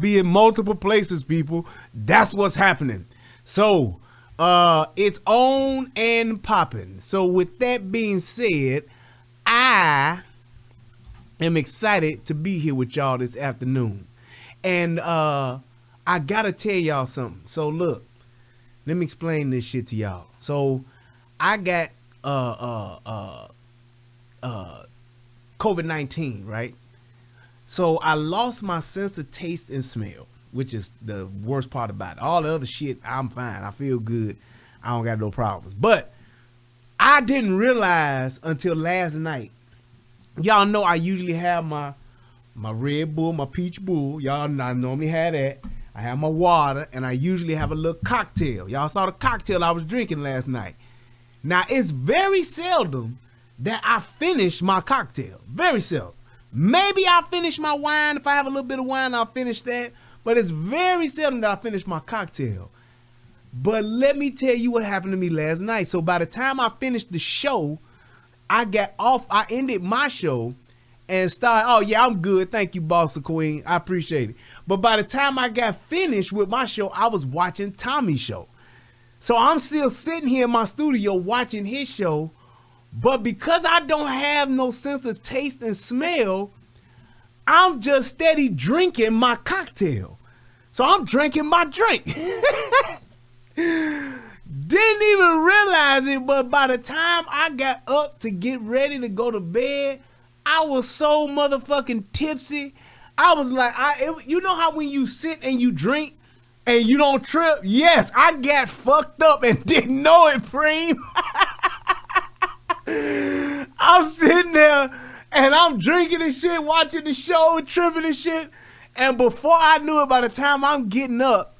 Be in multiple places, people. That's what's happening. So, it's on and popping. So, with that being said, I am excited to be here with y'all this afternoon. And I gotta tell y'all something. So, look, let me explain this shit to y'all. So, I got COVID-19, right? So I lost my sense of taste and smell, which is the worst part about it. All the other shit, I'm fine. I feel good. I don't got no problems. But I didn't realize until last night. Y'all know I usually have my Red Bull, my Peach Bull. Y'all know I normally have that. I have my water, and I usually have a little cocktail. Y'all saw the cocktail I was drinking last night. Now, it's very seldom that I finish my cocktail. Very seldom. Maybe I'll finish my wine. If I have a little bit of wine, I'll finish that. But it's very seldom that I finish my cocktail. But let me tell you what happened to me last night. So by the time I finished the show, I got off. I ended my show and started, oh, yeah, I'm good. Thank you, Boss Queen. I appreciate it. But by the time I got finished with my show, I was watching Tommy's show. So I'm still sitting here in my studio watching his show. But because I don't have no sense of taste and smell, I'm just steady drinking my cocktail. So I'm drinking my drink. Didn't even realize it, but by the time I got up to get ready to go to bed, I was so motherfucking tipsy. I was like, you know how when you sit and you drink and you don't trip? Yes, I got fucked up and didn't know it, Preem. I'm sitting there and I'm drinking and shit, watching the show, tripping and shit. And before I knew it, by the time I'm getting up,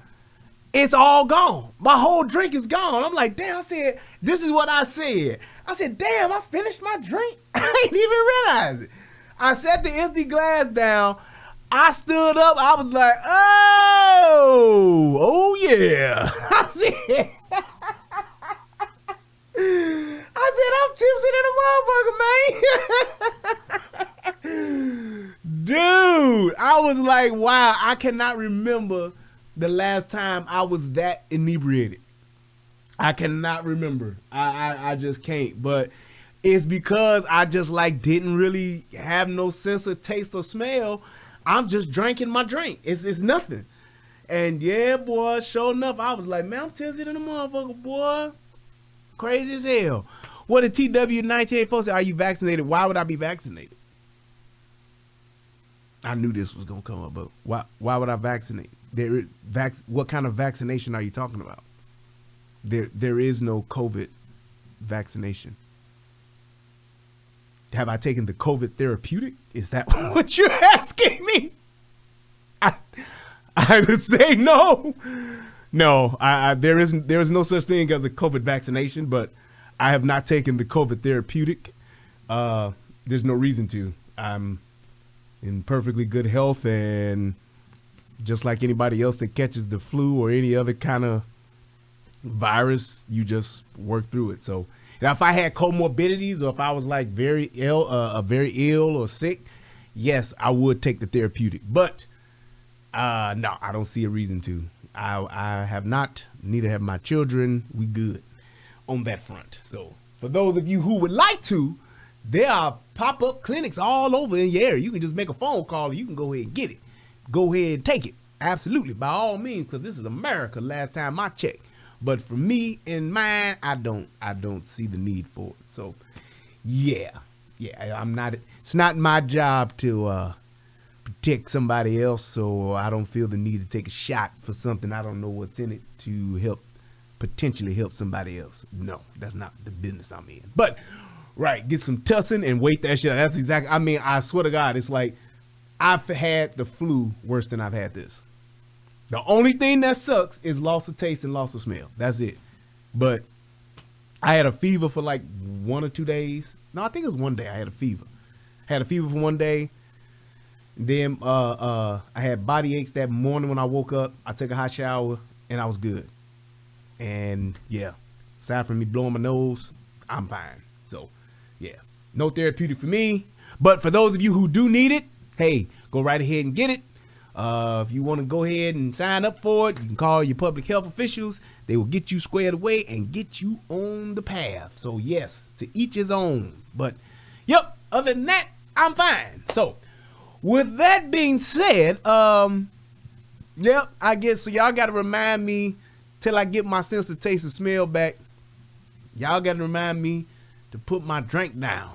it's all gone. My whole drink is gone. I'm like, damn, I said, this is what I said. I said, damn, I finished my drink. I didn't even realize it. I set the empty glass down. I stood up. I was like, oh yeah. I said, I'm tipsy than a motherfucker, man. Dude, I was like, wow, I cannot remember the last time I was that inebriated. I cannot remember. I just can't. But it's because I just like didn't really have no sense of taste or smell. I'm just drinking my drink. It's nothing. And yeah, boy, sure enough, I was like, man, I'm tipsy than a motherfucker, boy. Crazy as hell. What did TW1984 say? Are you vaccinated? Why would I be vaccinated? I knew this was gonna come up, but why would I vaccinate? What kind of vaccination are you talking about? There is no COVID vaccination. Have I taken the COVID therapeutic? Is that what you're asking me? I would say no. No, there is no such thing as a COVID vaccination, but I have not taken the COVID therapeutic. There's no reason to. I'm in perfectly good health, and just like anybody else that catches the flu or any other kind of virus, you just work through it. So if I had comorbidities or if I was like very ill or sick, yes, I would take the therapeutic. But no, I don't see a reason to. I have not, neither have my children. We good on that front. So for those of you who would like to, there are pop-up clinics all over in your area. You can just make a phone call and you can go ahead and get it. Go ahead and take it. Absolutely, by all means, because this is America last time I checked. But for me and mine, I don't see the need for it. So yeah, I'm not, it's not my job to protect somebody else, so I don't feel the need to take a shot for something I don't know what's in it to potentially help somebody else. No, that's not the business I'm in. But right, get some tussin and wait that shit out. That's exactly, I mean, I swear to God, it's like I've had the flu worse than I've had this. The only thing that sucks is loss of taste and loss of smell. That's it. But I had a fever for like 1 or 2 days. No, I think it was 1 day I had a fever. Had a fever for 1 day. Then I had body aches that morning when I woke up. I took a hot shower and I was good. And yeah, aside from me blowing my nose, I'm fine. So yeah, no therapeutic for me. But for those of you who do need it, hey, go right ahead and get it. If you want to go ahead and sign up for it, you can call your public health officials. They will get you squared away and get you on the path. So yes, to each his own. But yep, other than that, I'm fine. So with that being said, yep, I guess so y'all gotta remind me till I get my sense of taste and smell back. Y'all gotta remind me to put my drink down.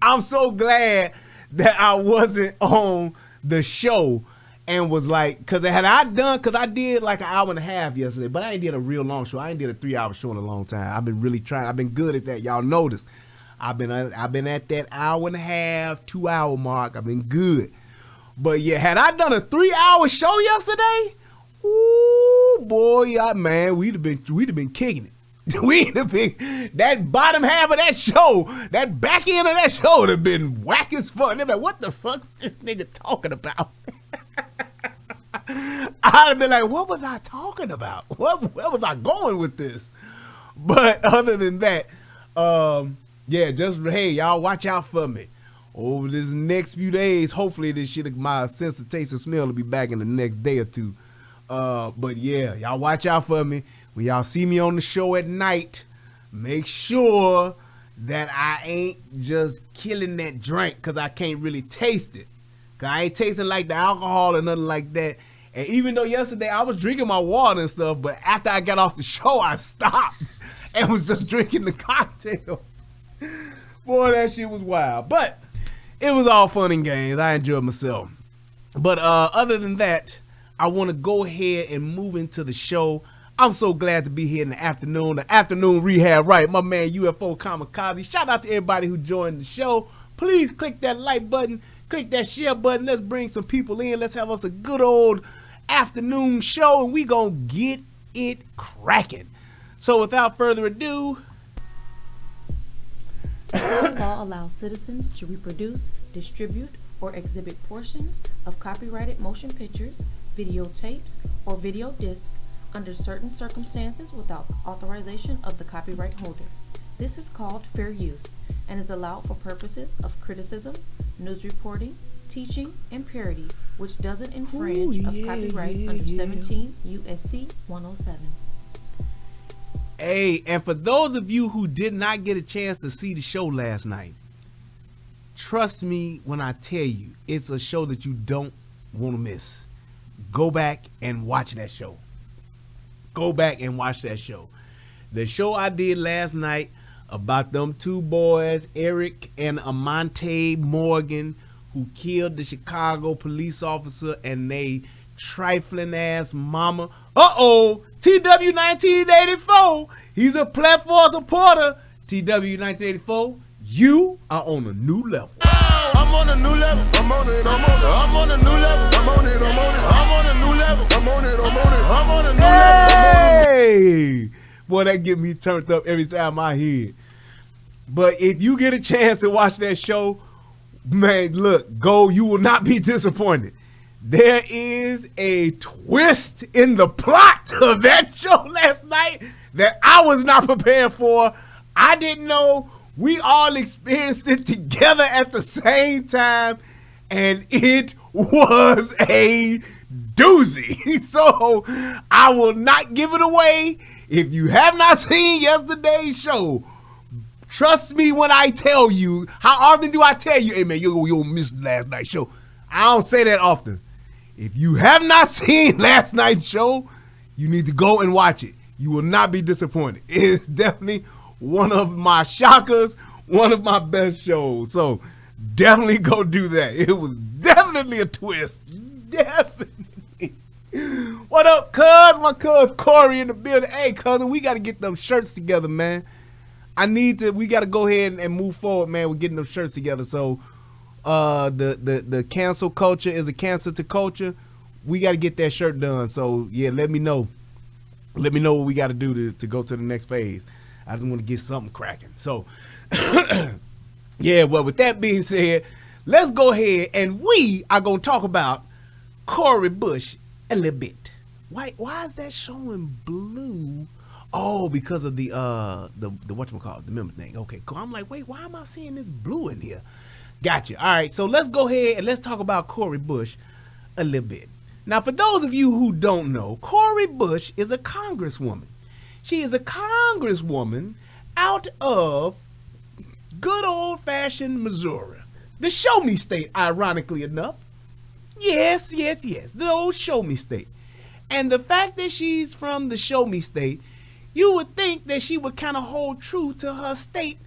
I'm so glad that I wasn't on the show and was like, cause I did like an hour and a half yesterday, but I ain't did a real long show. I ain't did a 3-hour show in a long time. I've been really trying. I've been good at that. Y'all notice. I've been at that hour and a half, 2-hour mark. I've been good. But yeah, had I done a 3-hour show yesterday, ooh boy, man, we'd have been kicking it. We'd have been, that bottom half of that show, that back end of that show would have been whack as fuck. They'd be like, what the fuck is this nigga talking about? I'd have been like, what was I talking about? Where was I going with this? But other than that, yeah, just, hey, y'all watch out for me. Over this next few days, hopefully this shit, my sense of taste and smell will be back in the next day or two. But yeah, y'all watch out for me. When y'all see me on the show at night, make sure that I ain't just killing that drink because I can't really taste it. Because I ain't tasting like the alcohol or nothing like that. And even though yesterday I was drinking my water and stuff, but after I got off the show, I stopped and was just drinking the cocktail. Boy, that shit was wild. But it was all fun and games. I enjoyed myself. But other than that, I want to go ahead and move into the show. I'm so glad to be here in the afternoon rehab, right? My man UFO Kamikaze. Shout out to everybody who joined the show. Please click that like button, click that share button. Let's bring some people in. Let's have us a good old afternoon show, and we gonna get it cracking. So without further ado, The law allows citizens to reproduce, distribute, or exhibit portions of copyrighted motion pictures, videotapes, or video discs under certain circumstances without authorization of the copyright holder. This is called fair use and is allowed for purposes of criticism, news reporting, teaching, and parody, which doesn't infringe of copyright under 17 U.S.C. 107. Hey, and for those of you who did not get a chance to see the show last night, trust me when I tell you, it's a show that you don't want to miss. Go back and watch that show. Go back and watch that show. The show I did last night about them two boys, Eric and Amante Morgan, who killed the Chicago police officer and they trifling ass mama. TW 1984. He's a platform supporter. TW 1984, you are on a new level. I'm on a new level. I'm on it. I'm on a new level. I'm on it. I'm on a new level. I'm on it. I'm on a new level. Hey, boy, that get me turned up every time I hear it. But if you get a chance to watch that show, man, look, go. You will not be disappointed. There is a twist in the plot of that show last night that I was not prepared for. I didn't know. We all experienced it together at the same time, and it was a doozy. So I will not give it away. If you have not seen yesterday's show, trust me when I tell you. How often do I tell you, hey man, you'll miss last night's show? I don't say that often. If you have not seen last night's show, you need to go and watch it. You will not be disappointed. It's definitely one of my shockers, one of my best shows. So definitely go do that. It was definitely a twist. Definitely. What up, cuz? My cuz Cori in the building. Hey, cousin, we got to get them shirts together, man. We got to go ahead and move forward, man, with getting them shirts together. So the cancel culture is a cancer to culture. We got to get that shirt done. So yeah, let me know. Let me know what we got to do to go to the next phase. I just want to get something cracking. So yeah, well, with that being said, let's go ahead and we are going to talk about Cori Bush a little bit. Why is that showing blue? Oh, because of the whatchamacallit, the member thing. Okay, cool. I'm like, wait, why am I seeing this blue in here? Gotcha. All right, so let's go ahead and let's talk about Cori Bush a little bit. Now, for those of you who don't know, Cori Bush is a congresswoman. She is a congresswoman out of good old-fashioned Missouri. The show me state, ironically enough. Yes, the old show me state. And the fact that she's from the show me state, you would think that she would kind of hold true to her state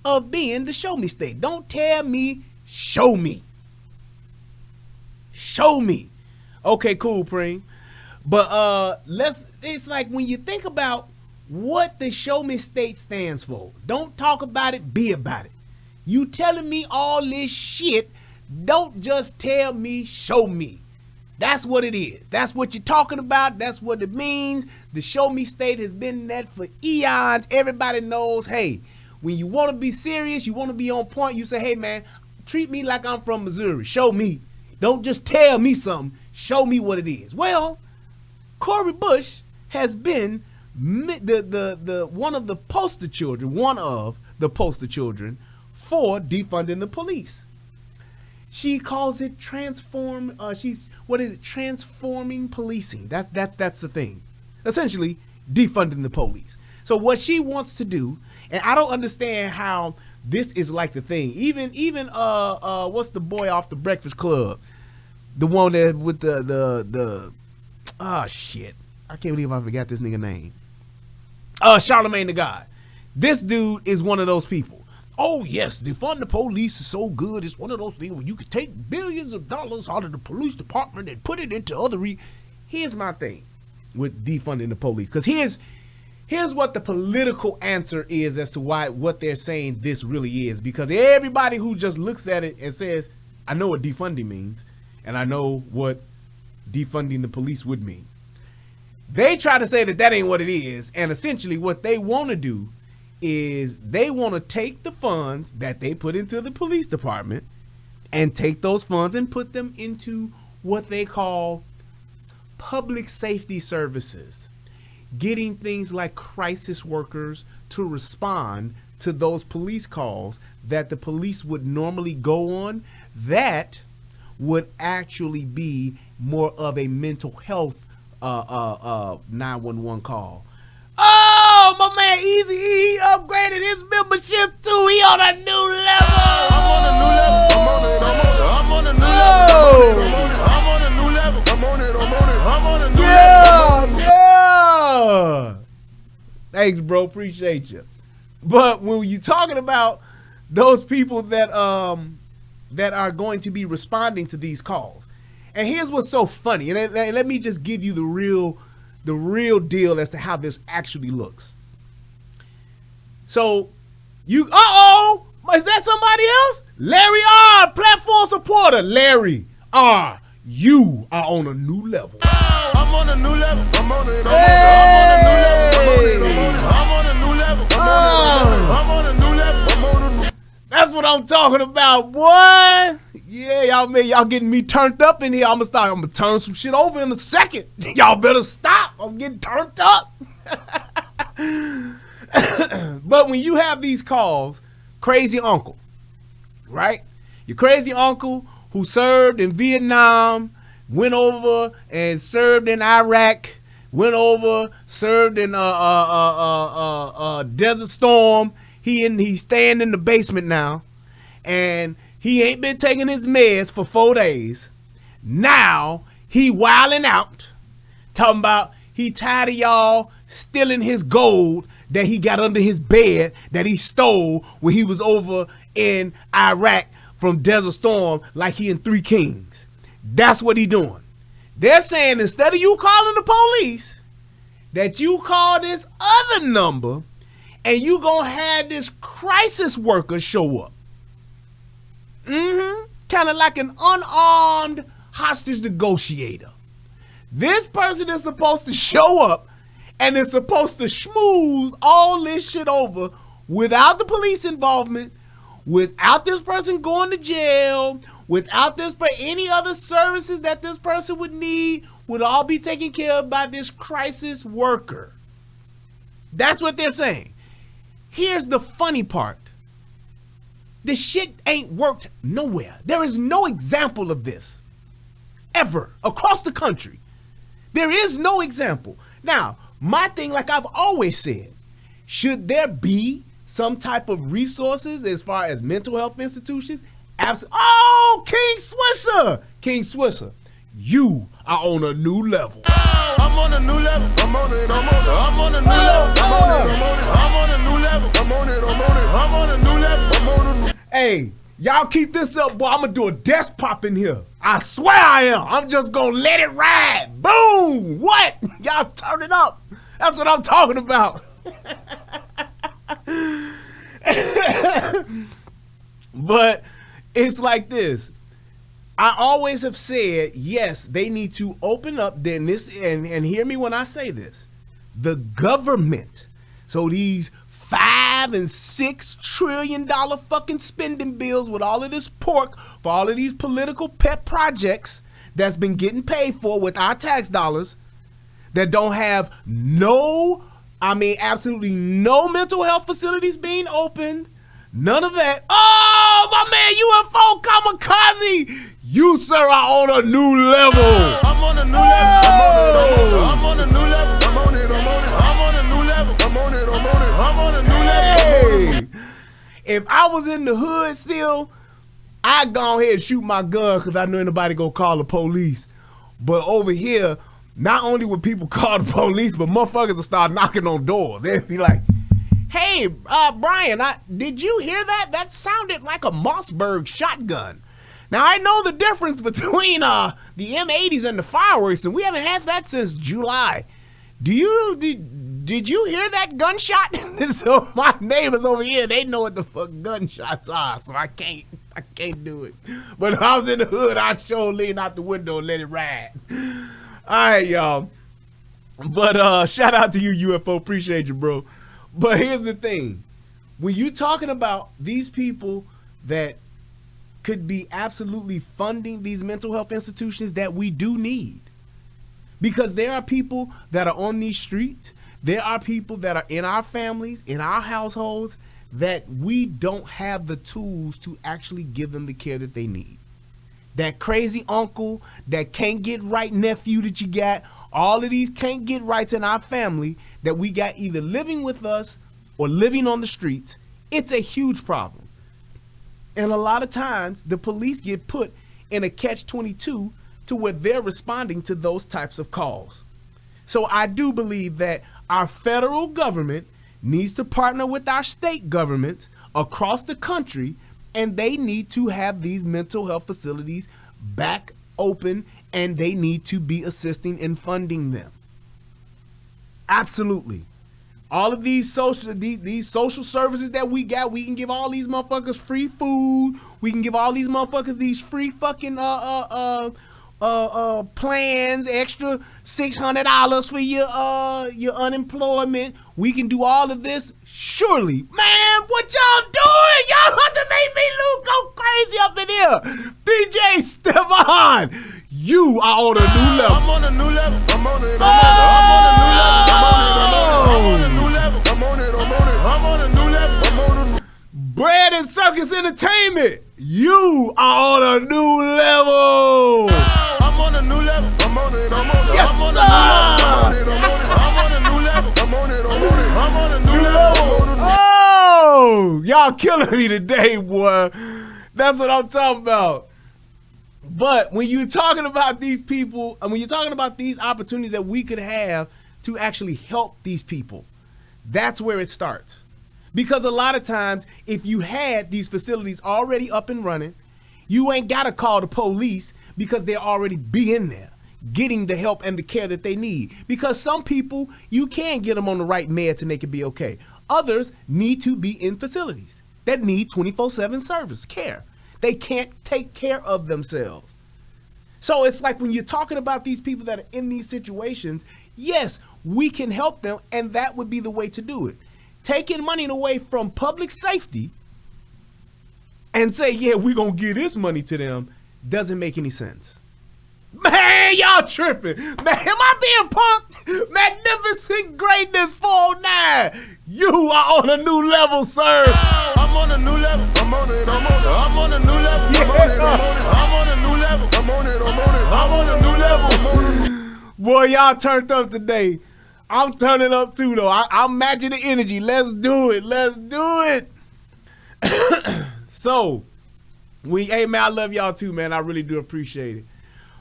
of being the show me state. Don't tell me, show me. Show me. Okay, cool, Preem. But it's like when you think about what the show me state stands for, don't talk about it, be about it. You telling me all this shit, don't just tell me, show me. That's what it is. That's what you're talking about. That's what it means. The show me state has been that for eons. Everybody knows, hey, when you want to be serious, you want to be on point, you say, hey, man, treat me like I'm from Missouri. Show me. Don't just tell me something. Show me what it is. Well, Cori Bush has been the one of the poster children for defunding the police. She calls it transforming policing. That's the thing. Essentially, defunding the police. So what she wants to do, and I don't understand how this is like the thing. Even what's the boy off the Breakfast Club? The one that with the shit. I can't believe I forgot this nigga name. Charlemagne the God. This dude is one of those people. Oh yes, defund the police is so good. It's one of those things where you could take billions of dollars out of the police department and put it into other. Here's my thing with defunding the police, because here's what the political answer is as to what they're saying this really is. Because everybody who just looks at it and says, I know what defunding means, and I know what defunding the police would mean, they try to say that ain't what it is. And essentially what they want to do is they want to take the funds that they put into the police department and take those funds and put them into what they call public safety services, getting things like crisis workers to respond to those police calls that the police would normally go on. That would actually be more of a mental health 911 call. Oh, my man Easy, he upgraded his membership too. He on a new level. I'm on a new level. I'm on a new level. I'm on a new level. Yeah. Thanks, bro. Appreciate you. But when you're talking about those people that are going to be responding to these calls, and here's what's so funny, and let me just give you the real deal as to how this actually looks. So is that somebody else? Larry R, platform supporter. Larry R, you are on a new level. I'm on a new level. I'm on a new level. That's what I'm talking about, boy. Yeah, y'all getting me turned up in here. I'm gonna turn some shit over in a second. Y'all better stop. I'm getting turned up. But when you have these calls, crazy uncle, right? Your crazy uncle who served in Vietnam, went over and served in Iraq, went over, served in Desert Storm. He's staying in the basement now, and he ain't been taking his meds for 4 days. Now he wilding out, talking about he tired of y'all stealing his gold that he got under his bed that he stole when he was over in Iraq from Desert Storm, like he in Three Kings. That's what he doing. They're saying instead of you calling the police, that you call this other number and you gonna have this crisis worker show up. Kind of like an unarmed hostage negotiator. This person is supposed to show up and is supposed to schmooze all this shit over without the police involvement, without this person going to jail, without any other services that this person would need, would all be taken care of by this crisis worker. That's what they're saying. Here's the funny part. The shit ain't worked nowhere. There is no example of this ever across the country. There is no example. Now, my thing, like I've always said, should there be some type of resources as far as mental health institutions? Oh, King Swisher, you are on a new level. I'm on a new level. I'm on it. I'm on a new level. I'm on it. I'm on a new level. I'm on it. I'm on a new level. I'm on a. Hey, y'all keep this up, boy. I'm gonna do a desk pop in here. I swear I am. I'm just gonna let it ride. Boom! What? Y'all turn it up. That's what I'm talking about. But it's like this. I always have said, yes, they need to open up then this, and hear me when I say this. The government. So these $5 and $6 trillion fucking spending bills with all of this pork for all of these political pet projects that's been getting paid for with our tax dollars that don't have absolutely no mental health facilities being opened. None of that. Oh, my man, UFO kamikaze. You, sir, are on a new level. I'm on a new level. I'm on a new level. I'm on it. I'm on a new level. I'm on it. I'm on a new level. Hey, if I was in the hood still, I'd go ahead and shoot my gun because I know anybody go call the police. But over here, not only would people call the police, but motherfuckers will start knocking on doors. They'd be like, hey, Brian, did you hear that? That sounded like a Mossberg shotgun. Now, I know the difference between the M80s and the fireworks, and we haven't had that since July. Did you hear that gunshot? So my neighbors over here, they know what the fuck gunshots are, so I can't do it. But if I was in the hood, I'd sure lean out the window and let it ride. All right, y'all. But shout out to you, UFO. Appreciate you, bro. But here's the thing. When you're talking about these people that could be absolutely funding these mental health institutions that we do need, because there are people that are on these streets, there are people that are in our families, in our households, that we don't have the tools to actually give them the care that they need. That crazy uncle, that can't get right nephew that you got, all of these can't get rights in our family that we got either living with us or living on the streets. It's a huge problem. And a lot of times the police get put in a catch-22 to where they're responding to those types of calls. So I do believe that our federal government needs to partner with our state governments across the country, and they need to have these mental health facilities back open, and they need to be assisting in funding them. Absolutely. All of these social services that we got, we can give all these motherfuckers free food. We can give all these motherfuckers these free fucking plans, extra $600 for your unemployment. We can do all of this. Surely, man, what y'all doing? Y'all about to make me go crazy up in here. DJ Stefan, you are on a new level. I'm on a new level. I'm on it. I'm on a new level. I'm on a new level. I'm on it. I'm on a new level. I'm on a Bread and Circus Entertainment, you are on a new level. I'm on a new level. I'm on it. Yes, I'm on sir. a new level. I'm on a new level. I'm on it. I'm on a new level. Oh, y'all killing me today, boy. That's what I'm talking about. But when you're talking about these people, and when you're talking about these opportunities that we could have to actually help these people, that's where it starts. Because a lot of times, if you had these facilities already up and running, you ain't got to call the police because they'll already be in there getting the help and the care that they need. Because some people, you can get them on the right meds and they can be okay. Others need to be in facilities that need 24/7 service care. They can't take care of themselves. So it's like when you're talking about these people that are in these situations, yes, we can help them, and that would be the way to do it. Taking money away from public safety and say, yeah, we're going to give this money to them doesn't make any sense. Man, y'all tripping. Man, am I being punked? Magnificent Greatness 409. You are on a new level, sir. I'm on a new level. I'm on it, I'm on it. I'm on a new level. I'm on it, I'm on it. I'm on a new level. I'm on it, I'm on it. I'm on a new level. I'm on a new. Boy, y'all turned up today. I'm turning up too, though. I'm matching the energy. Let's do it. Let's do it. So, hey, man, I love y'all too, man. I really do appreciate it.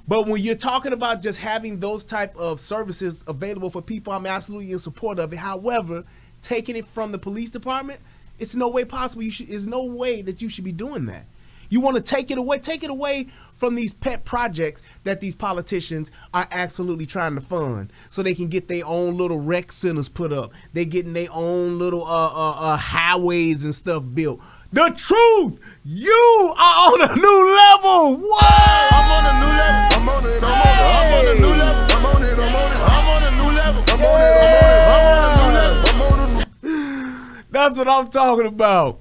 But when you're talking about just having those type of services available for people, I'm absolutely in support of it. However, taking it from the police department, it's no way possible. There's no way that you should be doing that. You want to take it away from these pet projects that these politicians are absolutely trying to fund so they can get their own little rec centers put up. They're getting their own little highways and stuff built. The truth, you are on a new level. What? I'm on a new level. I'm on it, I'm on it. I'm on a new level. I'm on it, I'm on it. I'm on a new level. I'm on it, I'm on it. I'm on a new level. I'm on a new. That's what I'm talking about.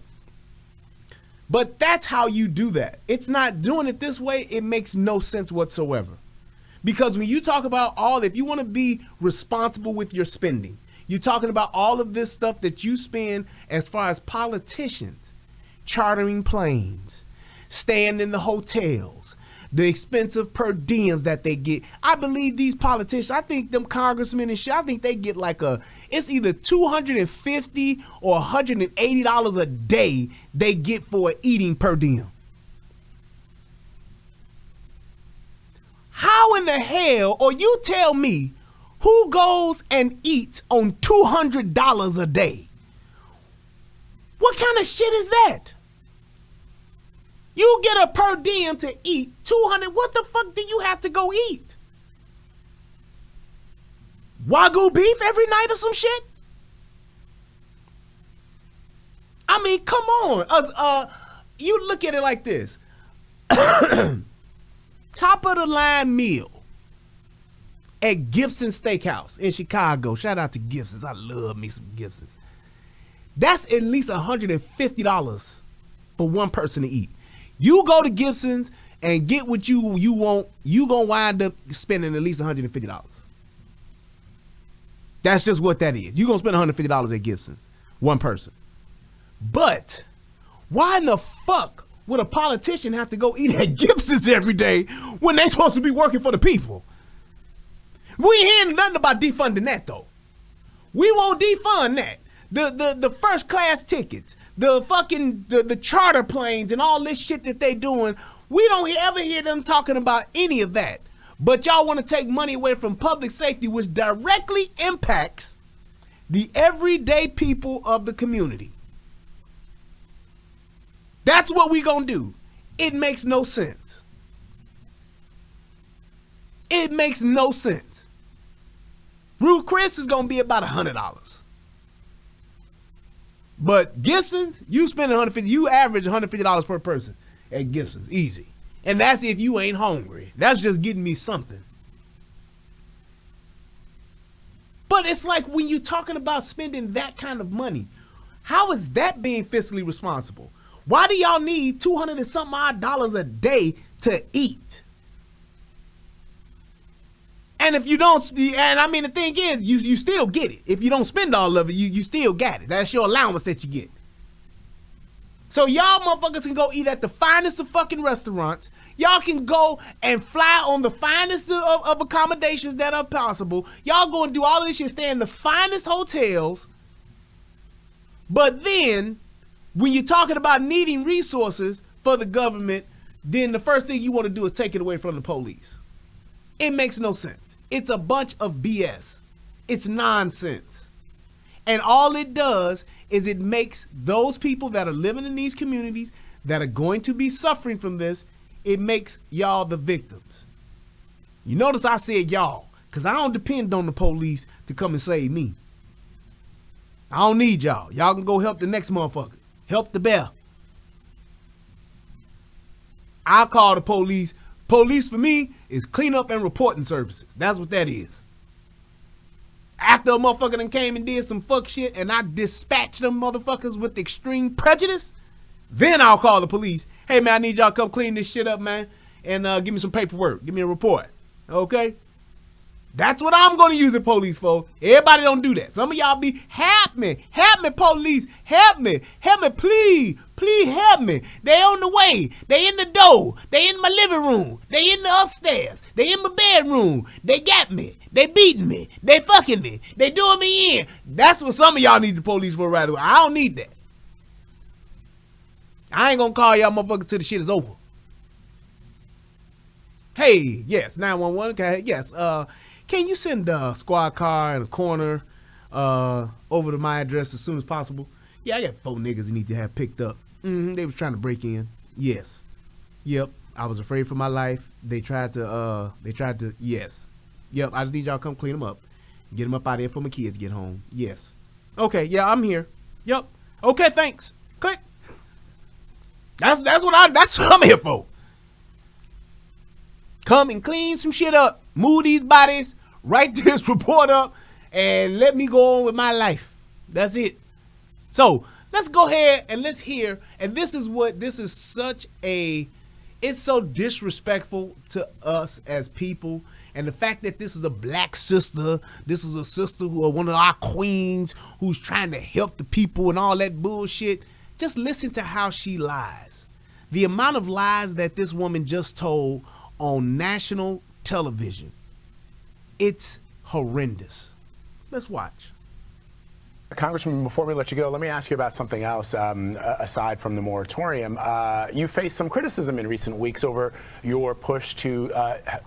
But that's how you do that. It's not doing it this way. It makes no sense whatsoever. Because when you talk about if you want to be responsible with your spending, you're talking about all of this stuff that you spend as far as politicians, chartering planes, staying in the hotels, the expensive per diems that they get. I believe these politicians, I think them congressmen and shit, I think they get it's either $250 or $180 a day they get for eating per diem. How in the hell, or you tell me, who goes and eats on $200 a day? What kind of shit is that? You get a per diem to eat $200. What the fuck do you have to go eat? Wagyu beef every night or some shit? I mean, come on. You look at it like this. Top of the line meal at Gibson Steakhouse in Chicago. Shout out to Gibson's. I love me some Gibson's. That's at least $150 for one person to eat. You go to Gibson's and get what you want, you gonna wind up spending at least $150. That's just what that is. You gonna spend $150 at Gibson's, one person. But why in the fuck would a politician have to go eat at Gibson's every day when they supposed to be working for the people? We ain't hearing nothing about defunding that though. We won't defund that. The first class tickets, the charter planes and all this shit that they doing, we don't ever hear them talking about any of that. But y'all want to take money away from public safety, which directly impacts the everyday people of the community. That's what we gonna do. It makes no sense. It makes no sense. Ruth Chris is gonna be about $100. But Gibson's, you spend $150, you average $150 per person at Gibson's, easy. And that's if you ain't hungry. That's just getting me something. But it's like when you're talking about spending that kind of money, how is that being fiscally responsible? Why do y'all need $200 and something odd a day to eat? And if you don't, and I mean, the thing is, you still get it. If you don't spend all of it, you still got it. That's your allowance that you get. So y'all motherfuckers can go eat at the finest of fucking restaurants. Y'all can go and fly on the finest of accommodations that are possible. Y'all go and do all of this shit, stay in the finest hotels. But then, when you're talking about needing resources for the government, then the first thing you want to do is take it away from the police. It makes no sense. It's a bunch of BS. It's nonsense. And all it does is it makes those people that are living in these communities that are going to be suffering from this, it makes y'all the victims. You notice I said y'all, because I don't depend on the police to come and save me. I don't need y'all. Y'all can go help the next motherfucker. Help the bear. I'll call the police. Police for me is cleanup and reporting services. That's what that is. After a motherfucker done came and did some fuck shit and I dispatched them motherfuckers with extreme prejudice, then I'll call the police. Hey man, I need y'all to come clean this shit up, man, and give me some paperwork. Give me a report. Okay? That's what I'm gonna use the police for. Everybody don't do that. Some of y'all be, help me, police, help me, please, Please help me. They on the way. They in the door. They in my living room. They in the upstairs. They in my bedroom. They got me. They beating me. They fucking me. They doing me in. That's what some of y'all need the police for right away. I don't need that. I ain't gonna call y'all motherfuckers till the shit is over. Hey, yes, 911. Okay, yes. Can you send a squad car and a coroner over to my address as soon as possible? Yeah, I got 4 niggas that need to have picked up. They was trying to break in. Yes. Yep. I was afraid for my life. They tried to, yes. Yep, I just need y'all to come clean them up. Get them up out of here before my kids get home. Yes. Okay, yeah, I'm here. Yep. Okay, thanks. Click. That's what I'm here for. Come and clean some shit up. Move these bodies. Write this report up. And let me go on with my life. That's it. So let's go ahead and let's hear. And this is such a, it's so disrespectful to us as people. And the fact that this is a black sister, this is a sister who are one of our queens who's trying to help the people and all that bullshit. Just listen to how she lies. The amount of lies that this woman just told on national television. It's horrendous. Let's watch. Congresswoman, before we let you go, let me ask you about something else aside from the moratorium. You faced some criticism in recent weeks over your push to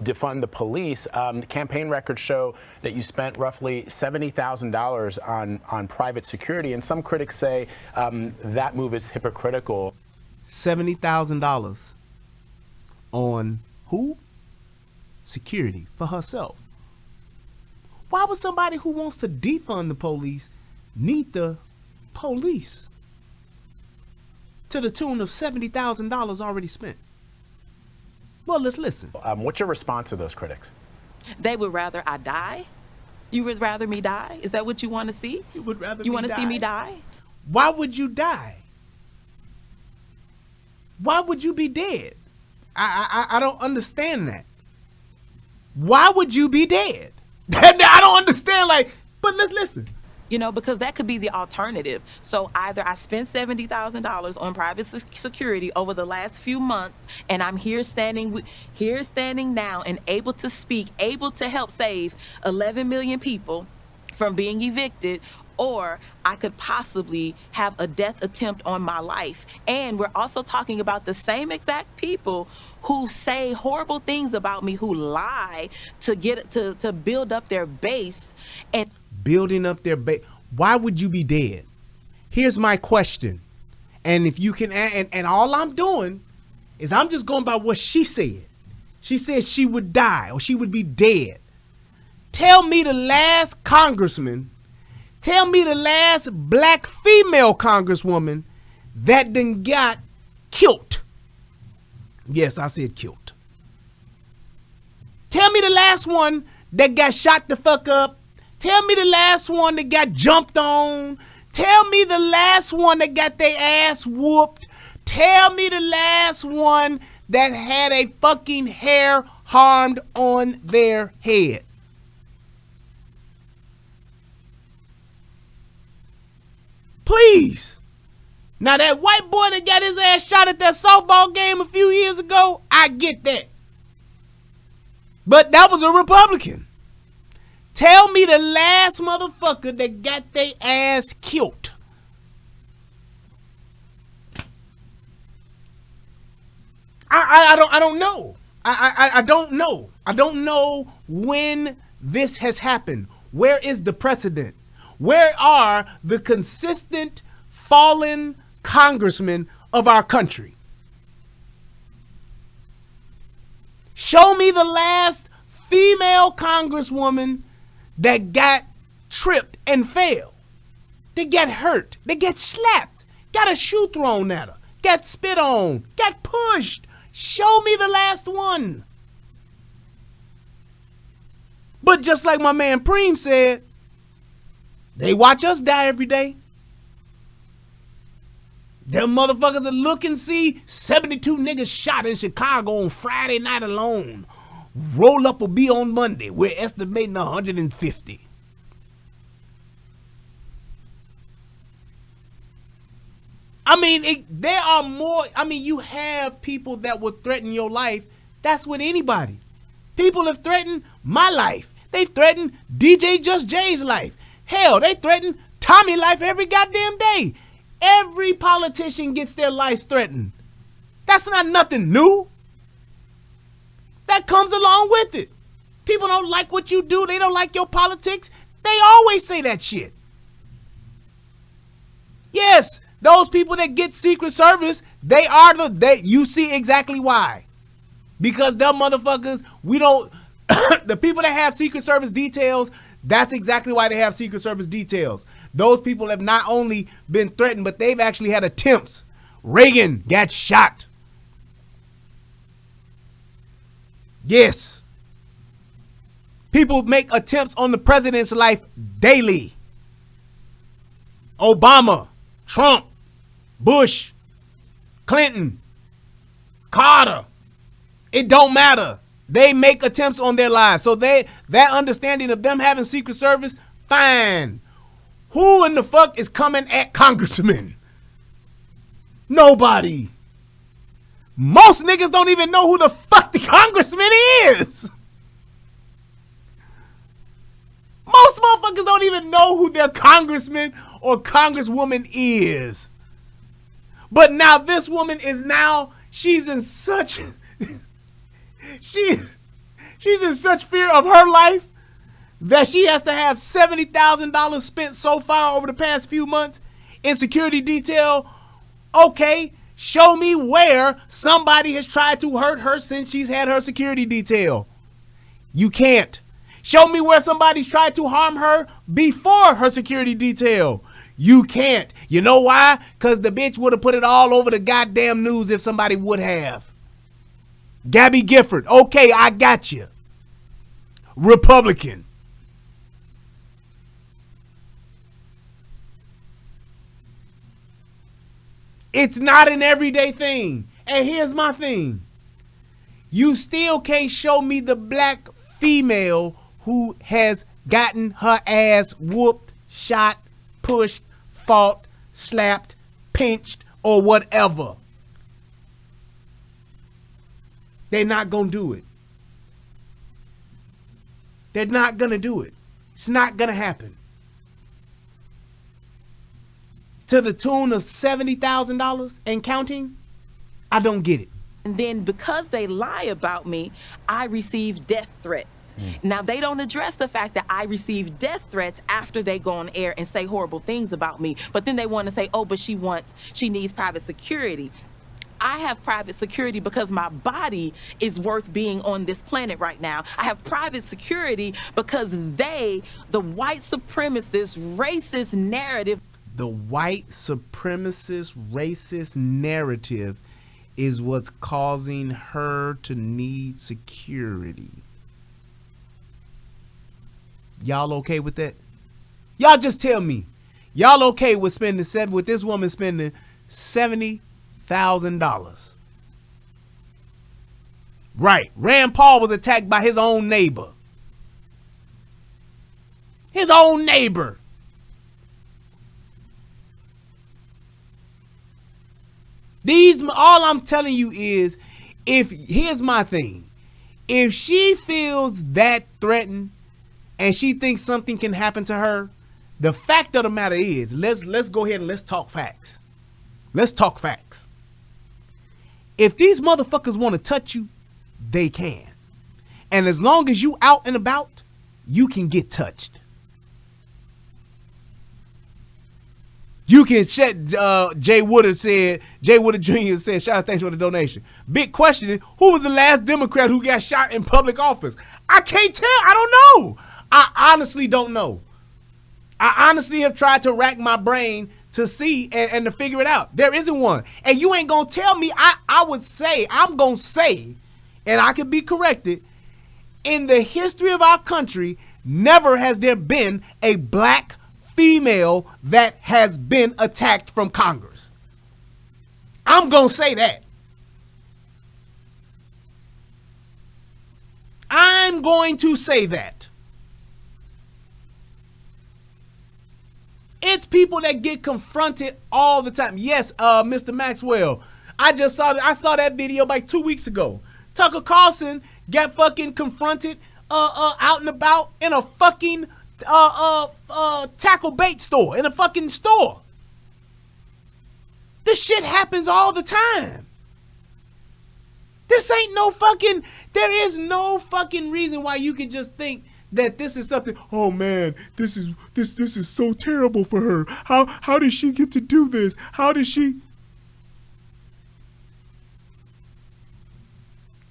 defund the police. Campaign records show that you spent roughly $70,000 on private security, and some critics say that move is hypocritical. $70,000 on who? Security for herself. Why would somebody who wants to defund the police need the police to the tune of $70,000 already spent? Well, let's listen. What's your response to those critics? They would rather I die? You would rather me die? Is that what you want to see? You would rather you want to see me die? Why would you die? Why would you be dead? I don't understand that. Why would you be dead? I don't understand, but let's listen. You know, because that could be the alternative. So either I spent $70,000 on private security over the last few months, and I'm here standing now and able to speak, able to help save 11 million people from being evicted, or I could possibly have a death attempt on my life. And we're also talking about the same exact people who say horrible things about me, who lie to get to build up their base. And building up their base. Why would you be dead? Here's my question. And if you can, and all I'm doing is I'm just going by what she said. She said she would die or she would be dead. Tell me the last congressman, tell me the last black female congresswoman that done got killed. Yes, I said killed. Tell me the last one that got shot the fuck up. Tell me the last one that got jumped on. Tell me the last one that got their ass whooped. Tell me the last one that had a fucking hair harmed on their head. Please. Now that white boy that got his ass shot at that softball game a few years ago, I get that. But that was a Republican. Tell me the last motherfucker that got their ass killed. I don't know. I don't know. I don't know when this has happened. Where is the precedent? Where are the consistent fallen congressmen of our country? Show me the last female congresswoman that got tripped and fell. They got hurt. They got slapped. Got a shoe thrown at her. Got spit on. Got pushed. Show me the last one. But just like my man Preem said, they watch us die every day. Them motherfuckers that look and see 72 niggas shot in Chicago on Friday night alone. Roll up will be on Monday. We're estimating 150. I mean, there are more. I mean, you have people that will threaten your life. That's with anybody. People have threatened my life. They've threatened DJ Just Jay's life. Hell, they threaten Tommy life every goddamn day. Every politician gets their life threatened. That's not nothing new. That comes along with it. People don't like what you do. They don't like your politics. They always say that shit. Yes, those people that get Secret Service, you see exactly why. Because them motherfuckers, the people that have Secret Service details, that's exactly why they have Secret Service details. Those people have not only been threatened, but they've actually had attempts. Reagan got shot. Yes. People make attempts on the president's life daily. Obama, Trump, Bush, Clinton, Carter. It don't matter. They make attempts on their lives. So that understanding of them having Secret Service, fine. Who in the fuck is coming at congressmen? Nobody. Most niggas don't even know who the fuck the congressman is. Most motherfuckers don't even know who their congressman or congresswoman is. But now this woman is she's in such she's in such fear of her life that she has to have $70,000 spent so far over the past few months in security detail. Okay, show me where somebody has tried to hurt her since she's had her security detail. You can't. Show me where somebody's tried to harm her before her security detail. You can't. You know why? Because the bitch would have put it all over the goddamn news if somebody would have. Gabby Gifford. Okay, I got you. Republican. It's not an everyday thing. And here's my thing. You still can't show me the black female who has gotten her ass whooped, shot, pushed, fought, slapped, pinched, or whatever. They're not going to do it. They're not going to do it. It's not going to happen. To the tune of $70,000 and counting, I don't get it. And then because they lie about me, I receive death threats. Now, they don't address the fact that I receive death threats after they go on air and say horrible things about me. But then they want to say, oh, but she needs private security. I have private security because my body is worth being on this planet right now. I have private security because the white supremacist, racist narrative. The white supremacist, racist narrative is what's causing her to need security. Y'all okay with that? Y'all just tell me. Y'all okay with with this woman spending $70,000? Right. Rand Paul was attacked by his own neighbor. His own neighbor. All I'm telling you is, here's my thing. If she feels that threatened and she thinks something can happen to her, the fact of the matter is, let's go ahead and let's talk facts. Let's talk facts. If these motherfuckers want to touch you, they can. And as long as you out and about, you can get touched. You can check. Jay Woodard Jr. said, shout out, thanks for the donation. Big question is, who was the last Democrat who got shot in public office? I can't tell. I don't know. I honestly don't know. I honestly have tried to rack my brain to see and to figure it out. There isn't one. And you ain't going to tell me. I'm going to say, and I could be corrected, in the history of our country, never has there been a black female that has been attacked from Congress. I'm going to say that. I'm going to say that. It's people that get confronted all the time. Yes, Mr. Maxwell, I saw that video like 2 weeks ago. Tucker Carlson got fucking confronted out and about in a fucking tackle bait store, in a fucking store. This shit happens all the time. There is no fucking reason why you can just think that this is something, oh man, this is so terrible for her. How did she get to do this? How did she?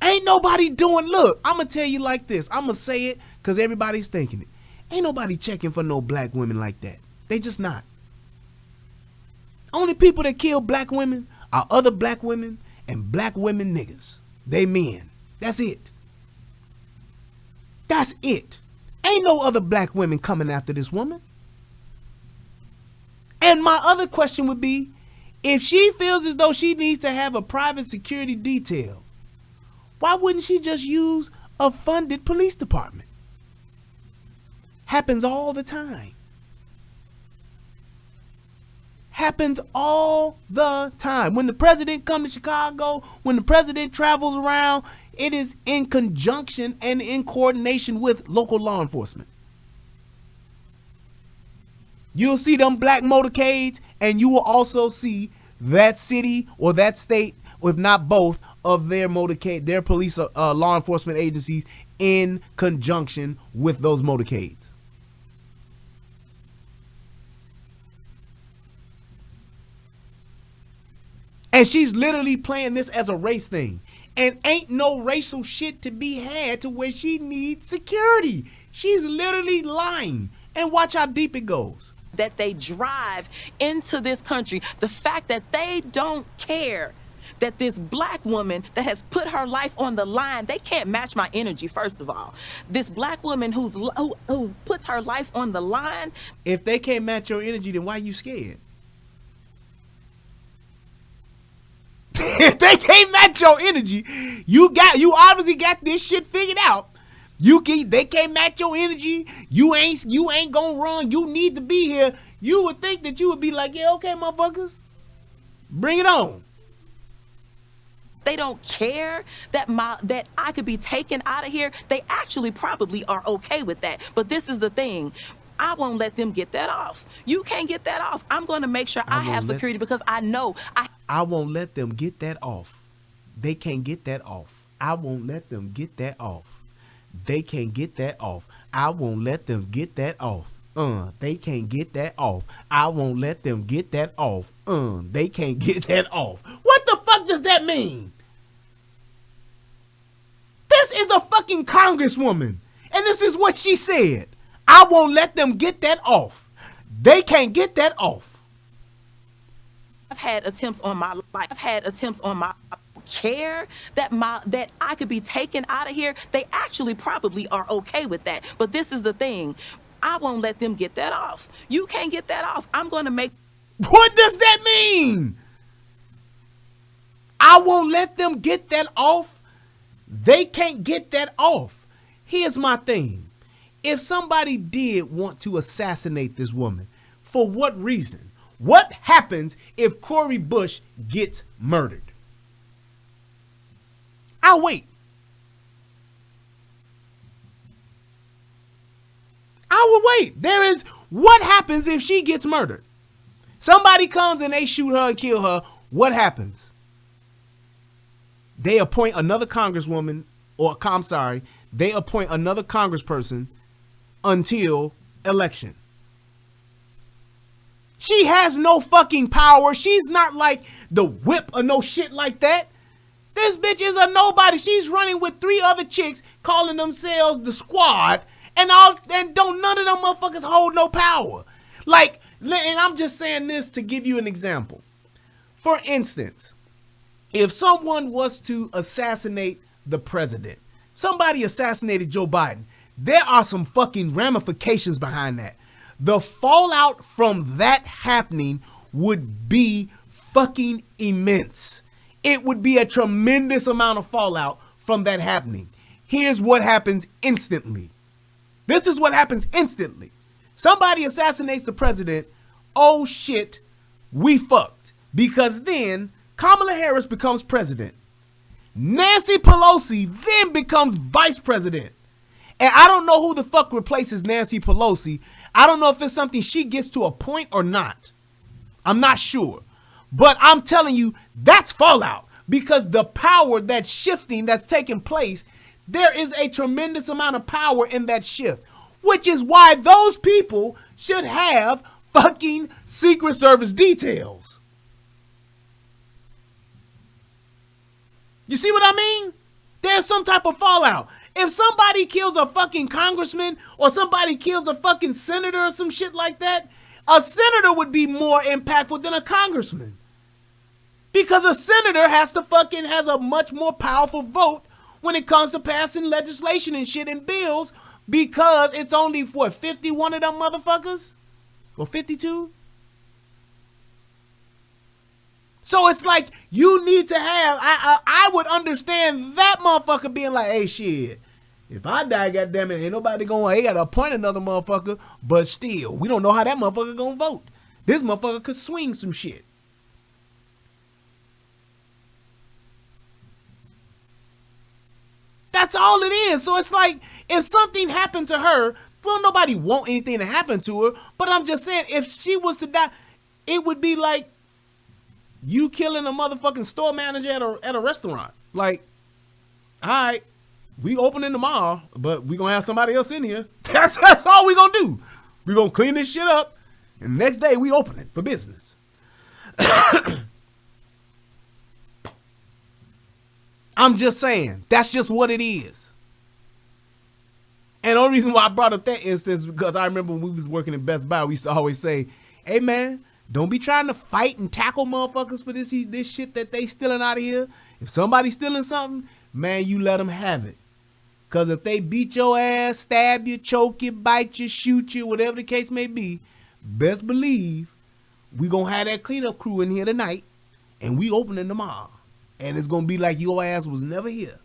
Ain't nobody doing, look, I'm going to tell you like this. I'm going to say it because everybody's thinking it. Ain't nobody checking for no black women like that. They just not. Only people that kill black women are other black women and black women niggas. They men. That's it. That's it. Ain't no other black women coming after this woman. And my other question would be, if she feels as though she needs to have a private security detail, why wouldn't she just use a funded police department? Happens all the time. Happens all the time. When the president comes to Chicago, when the president travels around, it is in conjunction and in coordination with local law enforcement. You'll see them black motorcades, and you will also see that city or that state, if not both, of their motorcade, their police law enforcement agencies in conjunction with those motorcades. And she's literally playing this as a race thing. And ain't no racial shit to be had to where she needs security. She's literally lying. And watch how deep it goes. That they drive into this country, the fact that they don't care that this black woman that has put her life on the line, they can't match my energy, first of all. This black woman who puts her life on the line. If they can't match your energy, then why are you scared? If they can't match your energy, you obviously got this shit figured out. They can't match your energy. You ain't gonna run. You need to be here. You would think that you would be like, yeah, okay, motherfuckers, bring it on. They don't care that I could be taken out of here. They actually probably are okay with that. But this is the thing. I won't let them get that off. You can't get that off. I'm going to make sure I have security because I know I won't let them get that off. They can't get that off. I won't let them get that off. They can't get that off. I won't let them get that off. They can't get that off. I won't let them get that off. They can't get that off. What the fuck does that mean? This is a fucking congresswoman. And this is what she said. I won't let them get that off. They can't get that off. I've had attempts on my life. I've had attempts on my care that I could be taken out of here. They actually probably are okay with that. But this is the thing. I won't let them get that off. You can't get that off. I'm going to make. What does that mean? I won't let them get that off. They can't get that off. Here's my thing. If somebody did want to assassinate this woman, for what reason? What happens if Cori Bush gets murdered? I'll wait. I will wait. What happens if she gets murdered? Somebody comes and they shoot her and kill her. What happens? They appoint another congresswoman, they appoint another congressperson until election. She has no fucking power. She's not like the whip or no shit like that. This bitch is a nobody. She's running with 3 other chicks calling themselves the squad, and don't none of them motherfuckers hold no power. Like, and I'm just saying this to give you an example. For instance, if someone was to assassinate the president, somebody assassinated Joe Biden, there are some fucking ramifications behind that. The fallout from that happening would be fucking immense. It would be a tremendous amount of fallout from that happening. Here's what happens instantly. This is what happens instantly. Somebody assassinates the president oh shit, we fucked. Because then Kamala Harris becomes president. Nancy Pelosi then becomes vice president. And I don't know who the fuck replaces Nancy Pelosi. I don't know if it's something she gets to appoint or not. I'm not sure. But I'm telling you, that's fallout. Because the power that's shifting, that's taking place, there is a tremendous amount of power in that shift. Which is why those people should have fucking Secret Service details. You see what I mean? There's some type of fallout. If somebody kills a fucking congressman or somebody kills a fucking senator or some shit like that, a senator would be more impactful than a congressman. Because a senator has a much more powerful vote when it comes to passing legislation and shit and bills, because it's only, 51 of them motherfuckers? Or 52? So it's like, you need to have, I would understand that motherfucker being like, hey, shit, if I die, goddammit, ain't nobody going, they got to appoint another motherfucker, but still, we don't know how that motherfucker going to vote. This motherfucker could swing some shit. That's all it is. So it's like, if something happened to her, well, nobody want anything to happen to her, but I'm just saying, if she was to die, it would be like you killing a motherfucking store manager at a restaurant. Like, all right, we opening tomorrow, but we gonna have somebody else in here. That's all we gonna do. We gonna clean this shit up, and next day we open it for business. I'm just saying, that's just what it is. And the only reason why I brought up that instance is because I remember when we was working in Best Buy, we used to always say, hey man, don't be trying to fight and tackle motherfuckers for this shit that they stealing out of here. If somebody's stealing something, man, you let them have it. Because if they beat your ass, stab you, choke you, bite you, shoot you, whatever the case may be, best believe we going to have that cleanup crew in here tonight, and we opening tomorrow. And it's going to be like your ass was never here.